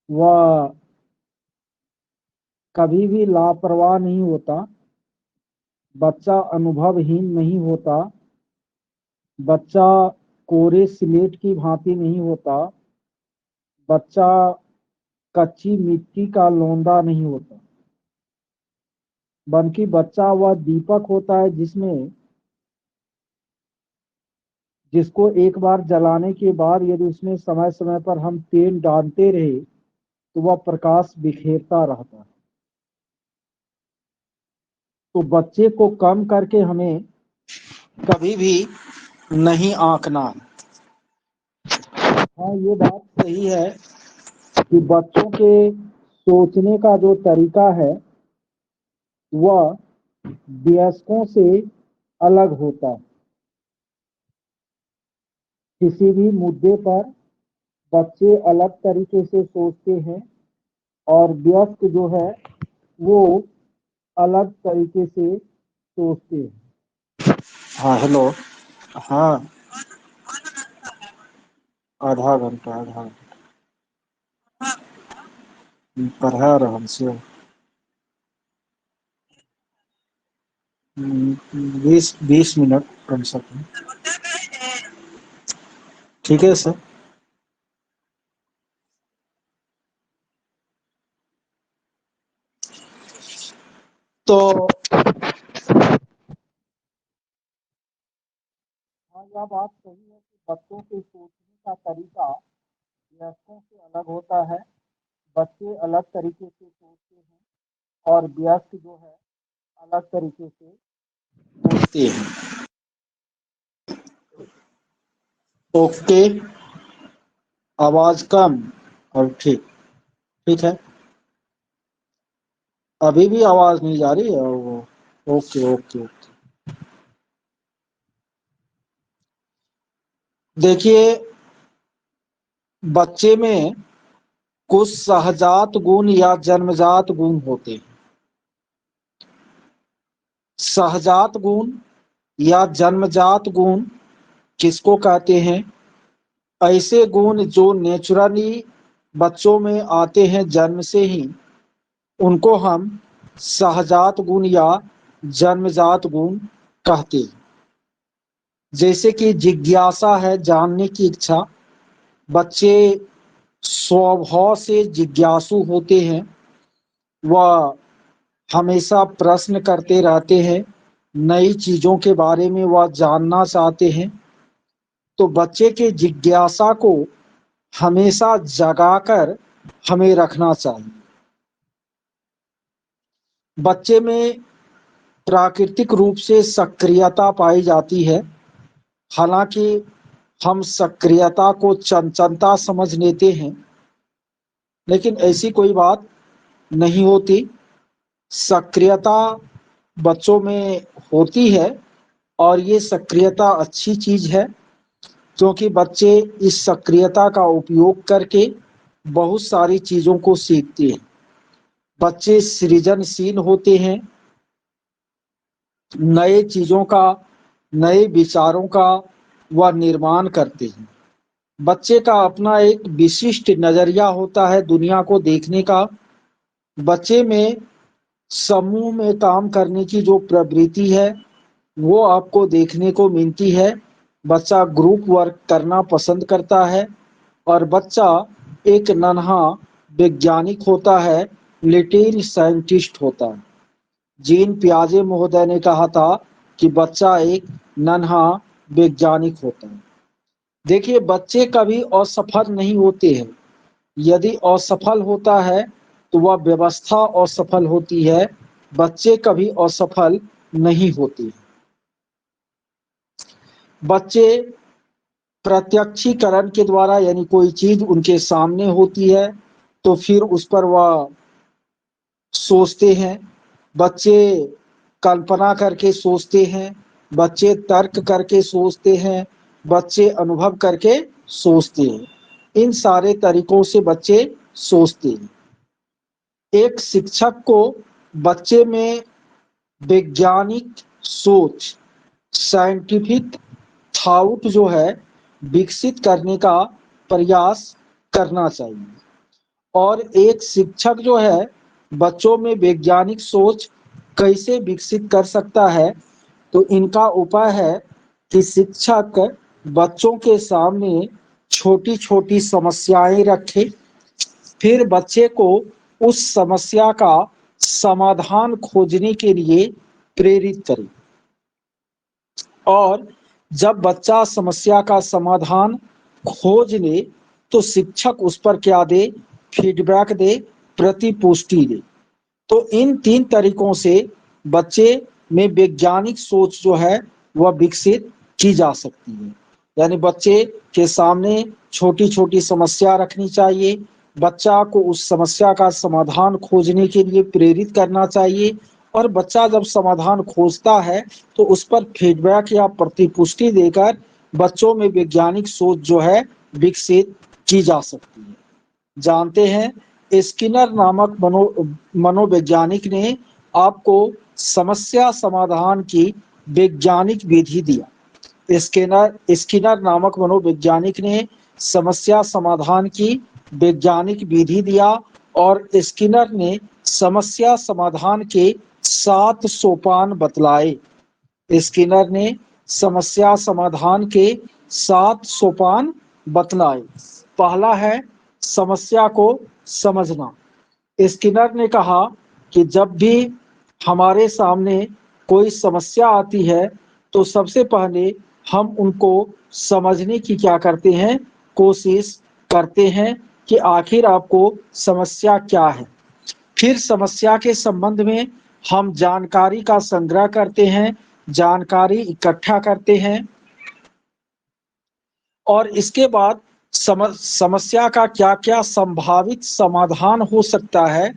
वह कभी भी लापरवाह नहीं होता। बच्चा अनुभवहीन नहीं होता। बच्चा कोरे स्लेट की भांति नहीं होता। बच्चा कच्ची मिट्टी का लौंदा नहीं होता, बल्कि बच्चा वह दीपक होता है जिसको एक बार जलाने के बाद यदि उसमें समय समय पर हम तेल डालते रहे तो वह प्रकाश बिखेरता रहता है। तो बच्चे को कम करके हमें कभी भी नहीं आंकना। हाँ, ये बात सही है कि बच्चों के सोचने का जो तरीका है वह वयस्कों से अलग होता है। किसी भी मुद्दे पर बच्चे अलग तरीके से सोचते हैं और वयस्क जो है वो अलग तरीके से सोचते हैं। हाँ, हेलो। हाँ, आधा घंटा पढ़ा रहल से 20 20 मिनट कम से कम। ठीक है सर। तो हाँ, यह बात सही है कि बच्चों के सोचने का तरीका वयस्कों से अलग होता है। बच्चे अलग तरीके से सोचते हैं और वयस्क जो है अलग तरीके से सोचते हैं। ओके, आवाज कम और ठीक। ठीक है, अभी भी आवाज नहीं जा रही है वो। Okay okay okay. देखिए, बच्चे में कुछ सहजात गुण या जन्मजात गुण होते हैं। सहजात गुण या जन्मजात गुण किसको कहते हैं? ऐसे गुण जो नेचुरली बच्चों में आते हैं जन्म से ही, उनको हम सहजात गुण या जन्मजात गुण कहते हैं। जैसे कि जिज्ञासा है, जानने की इच्छा। बच्चे स्वभाव से जिज्ञासु होते हैं। वह हमेशा प्रश्न करते रहते हैं, नई चीजों के बारे में वह जानना चाहते हैं। तो बच्चे के जिज्ञासा को हमेशा जगाकर हमें रखना चाहिए। बच्चे में प्राकृतिक रूप से सक्रियता पाई जाती है। हालांकि हम सक्रियता को चंचलता समझ लेते हैं, लेकिन ऐसी कोई बात नहीं होती। सक्रियता बच्चों में होती है और ये सक्रियता अच्छी चीज है, क्योंकि बच्चे इस सक्रियता का उपयोग करके बहुत सारी चीजों को सीखते हैं। बच्चे सृजनशील होते हैं, नए चीजों का, नए विचारों का वह निर्माण करते हैं। बच्चे का अपना एक विशिष्ट नजरिया होता है दुनिया को देखने का। बच्चे में समूह में काम करने की जो प्रवृत्ति है वो आपको देखने को मिलती है। बच्चा ग्रुप वर्क करना पसंद करता है और बच्चा एक नन्हा वैज्ञानिक होता है, लिटिल साइंटिस्ट होता है। जीन पियाजे महोदय ने कहा था कि बच्चा एक नन्हा वैज्ञानिक होता है। देखिए, बच्चे कभी असफल नहीं होते हैं। यदि असफल होता है तो वह व्यवस्था असफल होती है। बच्चे कभी असफल नहीं होते। बच्चे प्रत्यक्षीकरण के द्वारा, यानी कोई चीज उनके सामने होती है तो फिर उस पर वह सोचते हैं। बच्चे कल्पना करके सोचते हैं, बच्चे तर्क करके सोचते हैं, बच्चे अनुभव करके सोचते हैं। इन सारे तरीकों से बच्चे सोचते हैं। एक शिक्षक को बच्चे में वैज्ञानिक सोच, साइंटिफिक थॉट जो है विकसित करने का प्रयास करना चाहिए। और एक शिक्षक जो है बच्चों में वैज्ञानिक सोच कैसे विकसित कर सकता है, तो इनका उपाय है कि शिक्षक बच्चों के सामने छोटी छोटी समस्याएं रखे, फिर बच्चे को उस समस्या का समाधान खोजने के लिए प्रेरित करे। और जब बच्चा समस्या का समाधान खोज ले तो शिक्षक उस पर क्या दे, फीडबैक दे, प्रतिपुष्टि दे। तो इन तीन तरीकों से बच्चे में वैज्ञानिक सोच जो है वह विकसित की जा सकती है। यानी बच्चे के सामने छोटी छोटी समस्या रखनी चाहिए, बच्चा को उस समस्या का समाधान खोजने के लिए प्रेरित करना चाहिए, और बच्चा जब समाधान खोजता है तो उस पर फीडबैक या प्रतिपुष्टि देकर बच्चों में वैज्ञानिक सोच जो है विकसित की जा सकती है। जानते हैं स्किनर नामक मनोवैज्ञानिक ने आपको समस्या समाधान की वैज्ञानिक विधि दिया। स्किनर नामक मनोवैज्ञानिक ने समस्या समाधान की वैज्ञानिक विधि दिया, और स्किनर ने समस्या समाधान के 7 सोपान बतलाए। स्किनर ने समस्या समाधान के 7 सोपान बतलाए। पहला है समस्या को समझना। स्किनर ने कहा कि जब भी हमारे सामने कोई समस्या आती है तो सबसे पहले हम उनको समझने की क्या करते हैं, कोशिश करते हैं कि आखिर आपको समस्या क्या है। फिर समस्या के संबंध में हम जानकारी का संग्रह करते हैं, जानकारी इकट्ठा करते हैं, और इसके बाद समस्या का क्या क्या संभावित समाधान हो सकता है,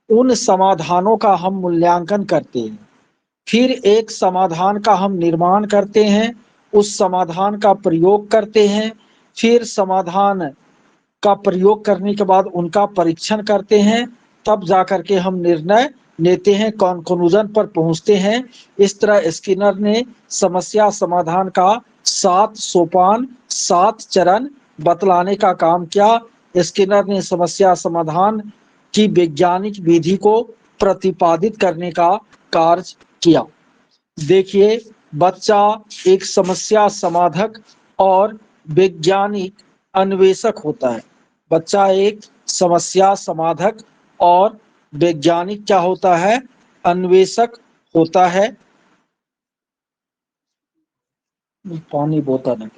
उन समाधानों का हम मूल्यांकन करते हैं। फिर एक समाधान का हम निर्माण करते हैं, उस समाधान का प्रयोग करते हैं, फिर समाधान का प्रयोग करने के बाद उनका परीक्षण करते हैं, तब जाकर के हम निर्णय लेते हैं, कंक्लूजन पर पहुंचते हैं। इस तरह स्किनर ने समस्या समाधान का 7 सोपान, 7 चरण बतलाने का काम किया। स्किनर ने समस्या समाधान की वैज्ञानिक विधि को प्रतिपादित करने का कार्य किया। देखिए, बच्चा एक समस्या समाधक और वैज्ञानिक अन्वेषक होता है। बच्चा एक समस्या समाधक और वैज्ञानिक क्या होता है, अन्वेषक होता है। पानी बोतल है,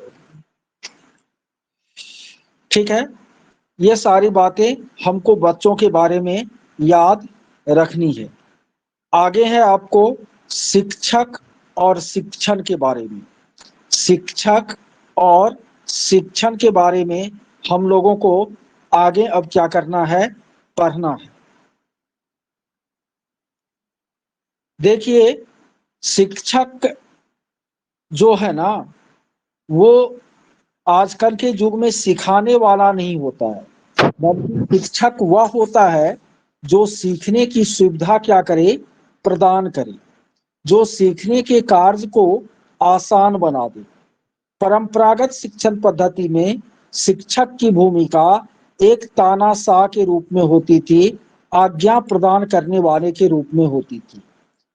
ठीक है। ये सारी बातें हमको बच्चों के बारे में याद रखनी है। आगे है आपको शिक्षक और शिक्षण के बारे में। शिक्षक और शिक्षण के बारे में हम लोगों को आगे अब क्या करना है, पढ़ना है। देखिए, शिक्षक जो है ना, वो आजकल के युग में सिखाने वाला नहीं होता है, बल्कि शिक्षक वह होता है जो सीखने की सुविधा क्या करे, प्रदान करे, जो सीखने के कार्य को आसान बना दे। परंपरागत शिक्षण पद्धति में शिक्षक की भूमिका एक तानाशाह के रूप में होती थी, आज्ञा प्रदान करने वाले के रूप में होती थी।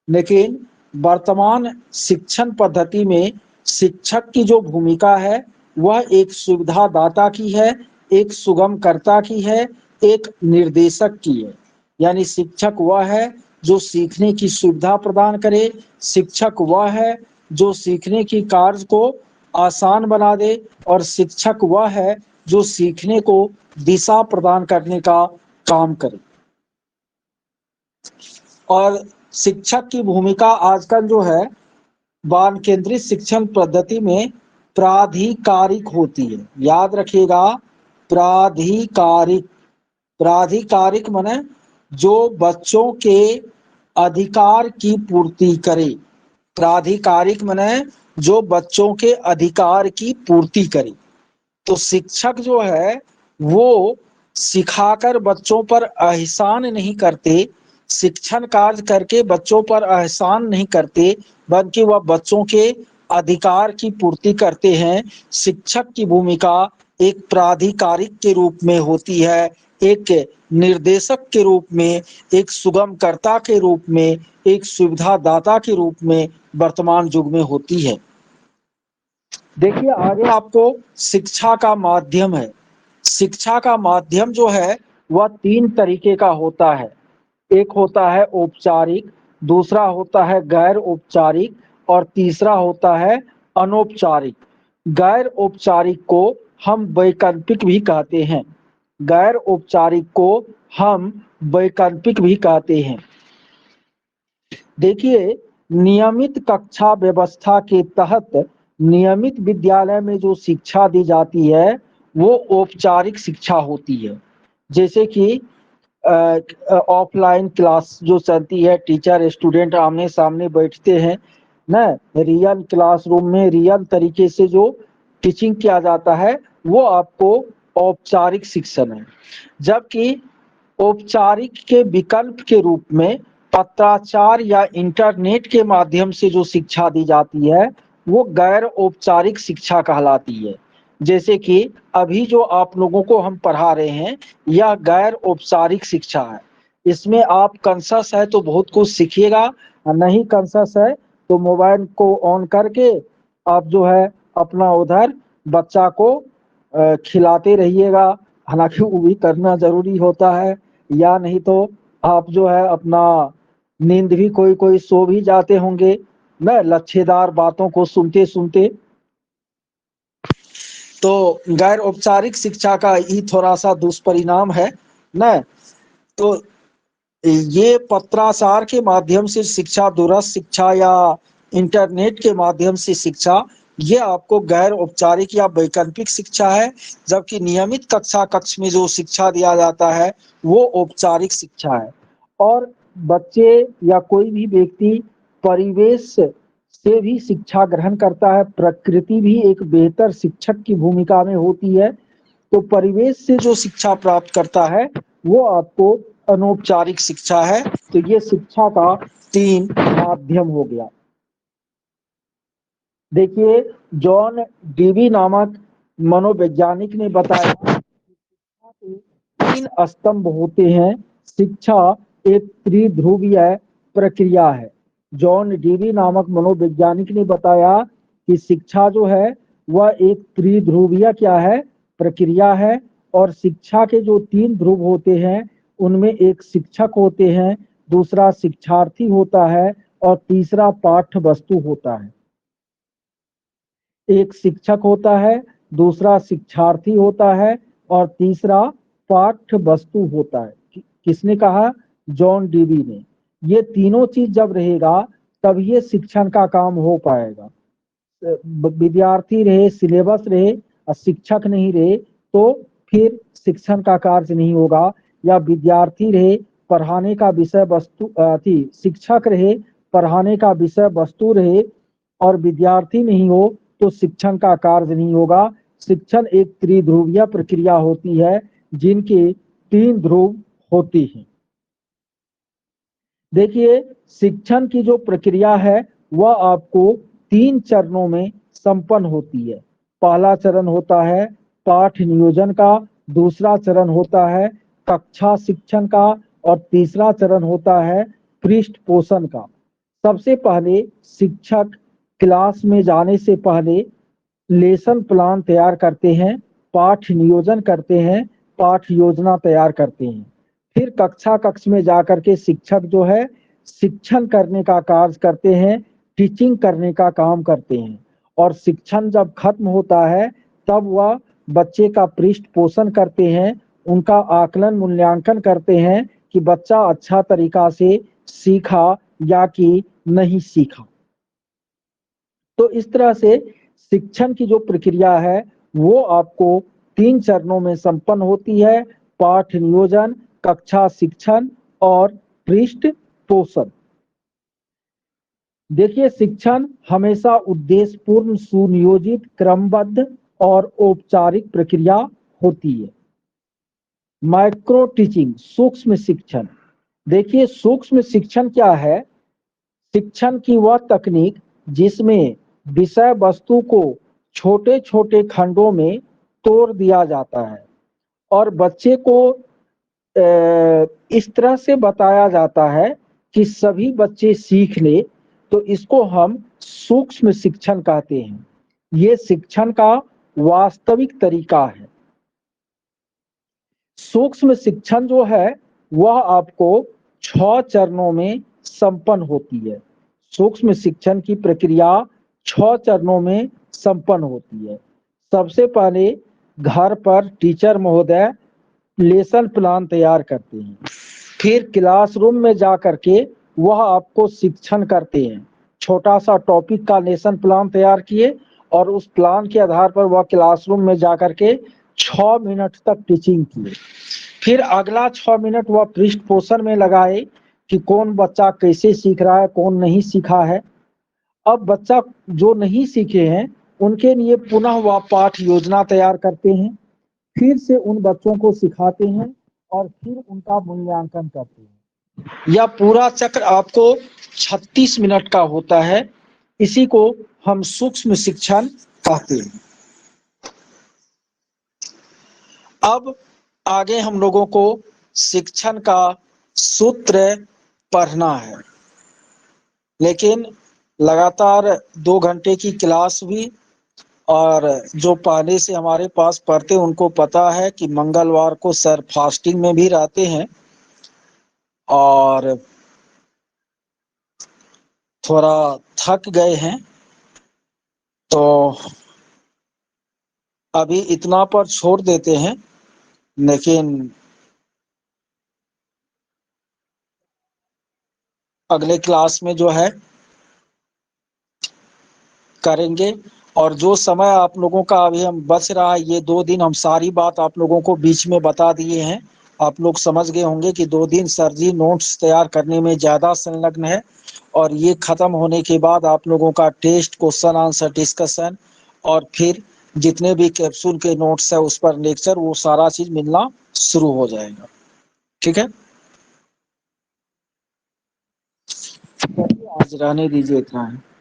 लेकिन वर्तमान शिक्षण पद्धति में शिक्षक की जो भूमिका है वह एक सुविधादाता की है, एक सुगमकर्ता की है, एक निर्देशक की है। यानी शिक्षक वह है जो सीखने की सुविधा प्रदान करे, शिक्षक वह है जो सीखने की कार्य को आसान बना दे, और शिक्षक वह है जो सीखने को दिशा प्रदान करने का काम करे। और शिक्षक की भूमिका आजकल जो है बाल केंद्रित शिक्षण पद्धति में प्राधिकारिक होती है। याद रखिएगा, प्राधिकारिक। प्राधिकारिक माने जो बच्चों के अधिकार की पूर्ति करे। प्राधिकारिक माने जो बच्चों के अधिकार की पूर्ति करे। तो शिक्षक जो है वो सिखाकर बच्चों पर एहसान नहीं करते, शिक्षण कार्य करके बच्चों पर एहसान नहीं करते, बल्कि वह बच्चों के अधिकार की पूर्ति करते हैं। शिक्षक की भूमिका एक प्राधिकारिक के रूप में होती है, एक निर्देशक के रूप में, एक सुगमकर्ता के रूप में, एक सुविधादाता के रूप में वर्तमान युग में होती है। देखिए आगे आपको शिक्षा का माध्यम है। शिक्षा का माध्यम जो है वह 3 तरीके का होता है। एक होता है औपचारिक, दूसरा होता है गैर औपचारिक और तीसरा होता है अनौपचारिक। गैर औपचारिक को हम वैकल्पिक भी कहते हैं। गैर औपचारिक को हम वैकल्पिक भी कहते हैं। देखिए, नियमित कक्षा व्यवस्था के तहत नियमित विद्यालय में जो शिक्षा दी जाती है वो औपचारिक शिक्षा होती है। जैसे कि ऑफलाइन क्लास जो चलती है, टीचर स्टूडेंट आमने सामने बैठते हैं ना, रियल क्लासरूम में रियल तरीके से जो टीचिंग किया जाता है वो आपको औपचारिक शिक्षण है। जबकि औपचारिक के विकल्प के रूप में पत्राचार या इंटरनेट के माध्यम से जो शिक्षा दी जाती है वो गैर औपचारिक शिक्षा कहलाती है। जैसे कि अभी जो आप लोगों को हम पढ़ा रहे हैं यह गैर औपचारिक शिक्षा है। इसमें आप कंसस है तो बहुत कुछ सीखिएगा, नहीं कंसस है तो मोबाइल को ऑन करके आप जो है अपना उधर बच्चा को खिलाते रहिएगा। हालांकि वो भी करना जरूरी होता है, या नहीं तो आप जो है अपना नींद भी कोई कोई सो भी जाते होंगे ना लच्छेदार बातों को सुनते सुनते। तो गैर औपचारिक शिक्षा का ही थोड़ा सा दुष्परिणाम है ना। तो ये पत्राचार के माध्यम से शिक्षा, दूरस्थ शिक्षा या इंटरनेट के माध्यम से शिक्षा, ये आपको गैर औपचारिक या वैकल्पिक शिक्षा है। जबकि नियमित कक्ष में जो शिक्षा दिया जाता है वो औपचारिक शिक्षा है। और बच्चे या कोई भी व्यक्ति परिवेश से भी शिक्षा ग्रहण करता है। प्रकृति भी एक बेहतर शिक्षक की भूमिका में होती है। तो परिवेश से जो शिक्षा प्राप्त करता है वो आपको अनौपचारिक शिक्षा है। तो ये शिक्षा का 3 माध्यम हो गया। देखिए, जॉन डीवी नामक मनोवैज्ञानिक ने बताया शिक्षा के 3 स्तंभ होते हैं। शिक्षा एक त्रिध्रुवीय प्रक्रिया है। जॉन डीवी नामक मनोवैज्ञानिक ने बताया कि शिक्षा जो है वह एक त्रिध्रुवीय क्या है, प्रक्रिया है। और शिक्षा के जो 3 ध्रुव होते हैं उनमें एक शिक्षक होते हैं, दूसरा शिक्षार्थी होता है और तीसरा पाठ्य वस्तु होता है। एक शिक्षक होता है, दूसरा शिक्षार्थी होता है और तीसरा पाठ्य वस्तु होता है। किसने कहा? जॉन डीवी ने। ये तीनों चीज जब रहेगा तब ये शिक्षण का काम हो पाएगा। विद्यार्थी रहे, सिलेबस रहे और शिक्षक नहीं रहे तो फिर शिक्षण का कार्य नहीं होगा। या विद्यार्थी रहे, पढ़ाने का विषय वस्तु शिक्षक रहे, पढ़ाने का विषय वस्तु रहे और विद्यार्थी नहीं हो तो शिक्षण का कार्य नहीं होगा। शिक्षण एक त्रिध्रुवीय प्रक्रिया होती है जिनके 3 ध्रुव होती हैं। देखिए, शिक्षण की जो प्रक्रिया है वह आपको 3 चरणों में संपन्न होती है। पहला चरण होता है पाठ नियोजन का, दूसरा चरण होता है कक्षा शिक्षण का और तीसरा चरण होता है पृष्ठ पोषण का। सबसे पहले शिक्षक क्लास में जाने से पहले लेसन प्लान तैयार करते हैं, पाठ नियोजन करते हैं, पाठ योजना तैयार करते हैं। फिर कक्ष में जाकर के शिक्षक जो है शिक्षण करने का कार्य करते हैं, टीचिंग करने का काम करते हैं। और शिक्षण जब खत्म होता है तब वह बच्चे का पृष्ठ पोषण करते हैं, उनका आकलन मूल्यांकन करते हैं कि बच्चा अच्छा तरीका से सीखा या कि नहीं सीखा। तो इस तरह से शिक्षण की जो प्रक्रिया है वो आपको 3 चरणों में संपन्न होती है: पाठ नियोजन, कक्षा शिक्षण और पृष्ठ पोषण। देखिए, शिक्षण हमेशा उद्देश्यपूर्ण, सुनियोजित, क्रमबद्ध और औपचारिक प्रक्रिया होती है। माइक्रो टीचिंग, सूक्ष्म शिक्षण। देखिए, सूक्ष्म शिक्षण क्या है? शिक्षण की वह तकनीक जिसमें विषय वस्तु को छोटे छोटे खंडों में तोड़ दिया जाता है और बच्चे को इस तरह से बताया जाता है कि सभी बच्चे सीख ले, तो इसको हम सूक्ष्म शिक्षण कहते हैं। ये शिक्षण का वास्तविक तरीका है। सूक्ष्म शिक्षण जो है वह आपको 6 चरणों में संपन्न होती है। सूक्ष्म शिक्षण की प्रक्रिया 6 चरणों में संपन्न होती है। सबसे पहले घर पर टीचर महोदय लेसन प्लान तैयार करते हैं, फिर क्लासरूम में जा करके वह आपको शिक्षण करते हैं। छोटा सा टॉपिक का लेसन प्लान तैयार किए और उस प्लान के आधार पर वह क्लासरूम में जा करके 6 मिनट तक टीचिंग किए। फिर अगला 6 मिनट वह पृष्ठ पोषण में लगाए कि कौन बच्चा कैसे सीख रहा है, कौन नहीं सीखा है। अब बच्चा जो नहीं सीखे हैं उनके लिए पुनः वह पाठ योजना तैयार करते हैं, फिर से उन बच्चों को सिखाते हैं और फिर उनका मूल्यांकन करते हैं। यह पूरा चक्र आपको 36 मिनट का होता है। इसी को हम सूक्ष्म शिक्षण कहते हैं। अब आगे हम लोगों को शिक्षण का सूत्र पढ़ना है, लेकिन लगातार 2 घंटे की क्लास हुई और जो पहले से हमारे पास पढ़ते उनको पता है कि मंगलवार को सर फास्टिंग में भी रहते हैं और थोड़ा थक गए हैं, तो अभी इतना पर छोड़ देते हैं, लेकिन अगले क्लास में जो है करेंगे। और जो समय आप लोगों का अभी हम बच रहा है, ये 2 दिन हम सारी बात आप लोगों को बीच में बता दिए हैं। आप लोग समझ गए होंगे कि 2 दिन सर जी नोट्स तैयार करने में ज़्यादा संलग्न है और ये ख़त्म होने के बाद आप लोगों का टेस्ट, क्वेश्चन आंसर डिस्कशन और फिर जितने भी कैप्सूल के नोट्स है उस पर लेक्चर, वो सारा चीज़ मिलना शुरू हो जाएगा। ठीक है, आज रहने दीजिए इतना है।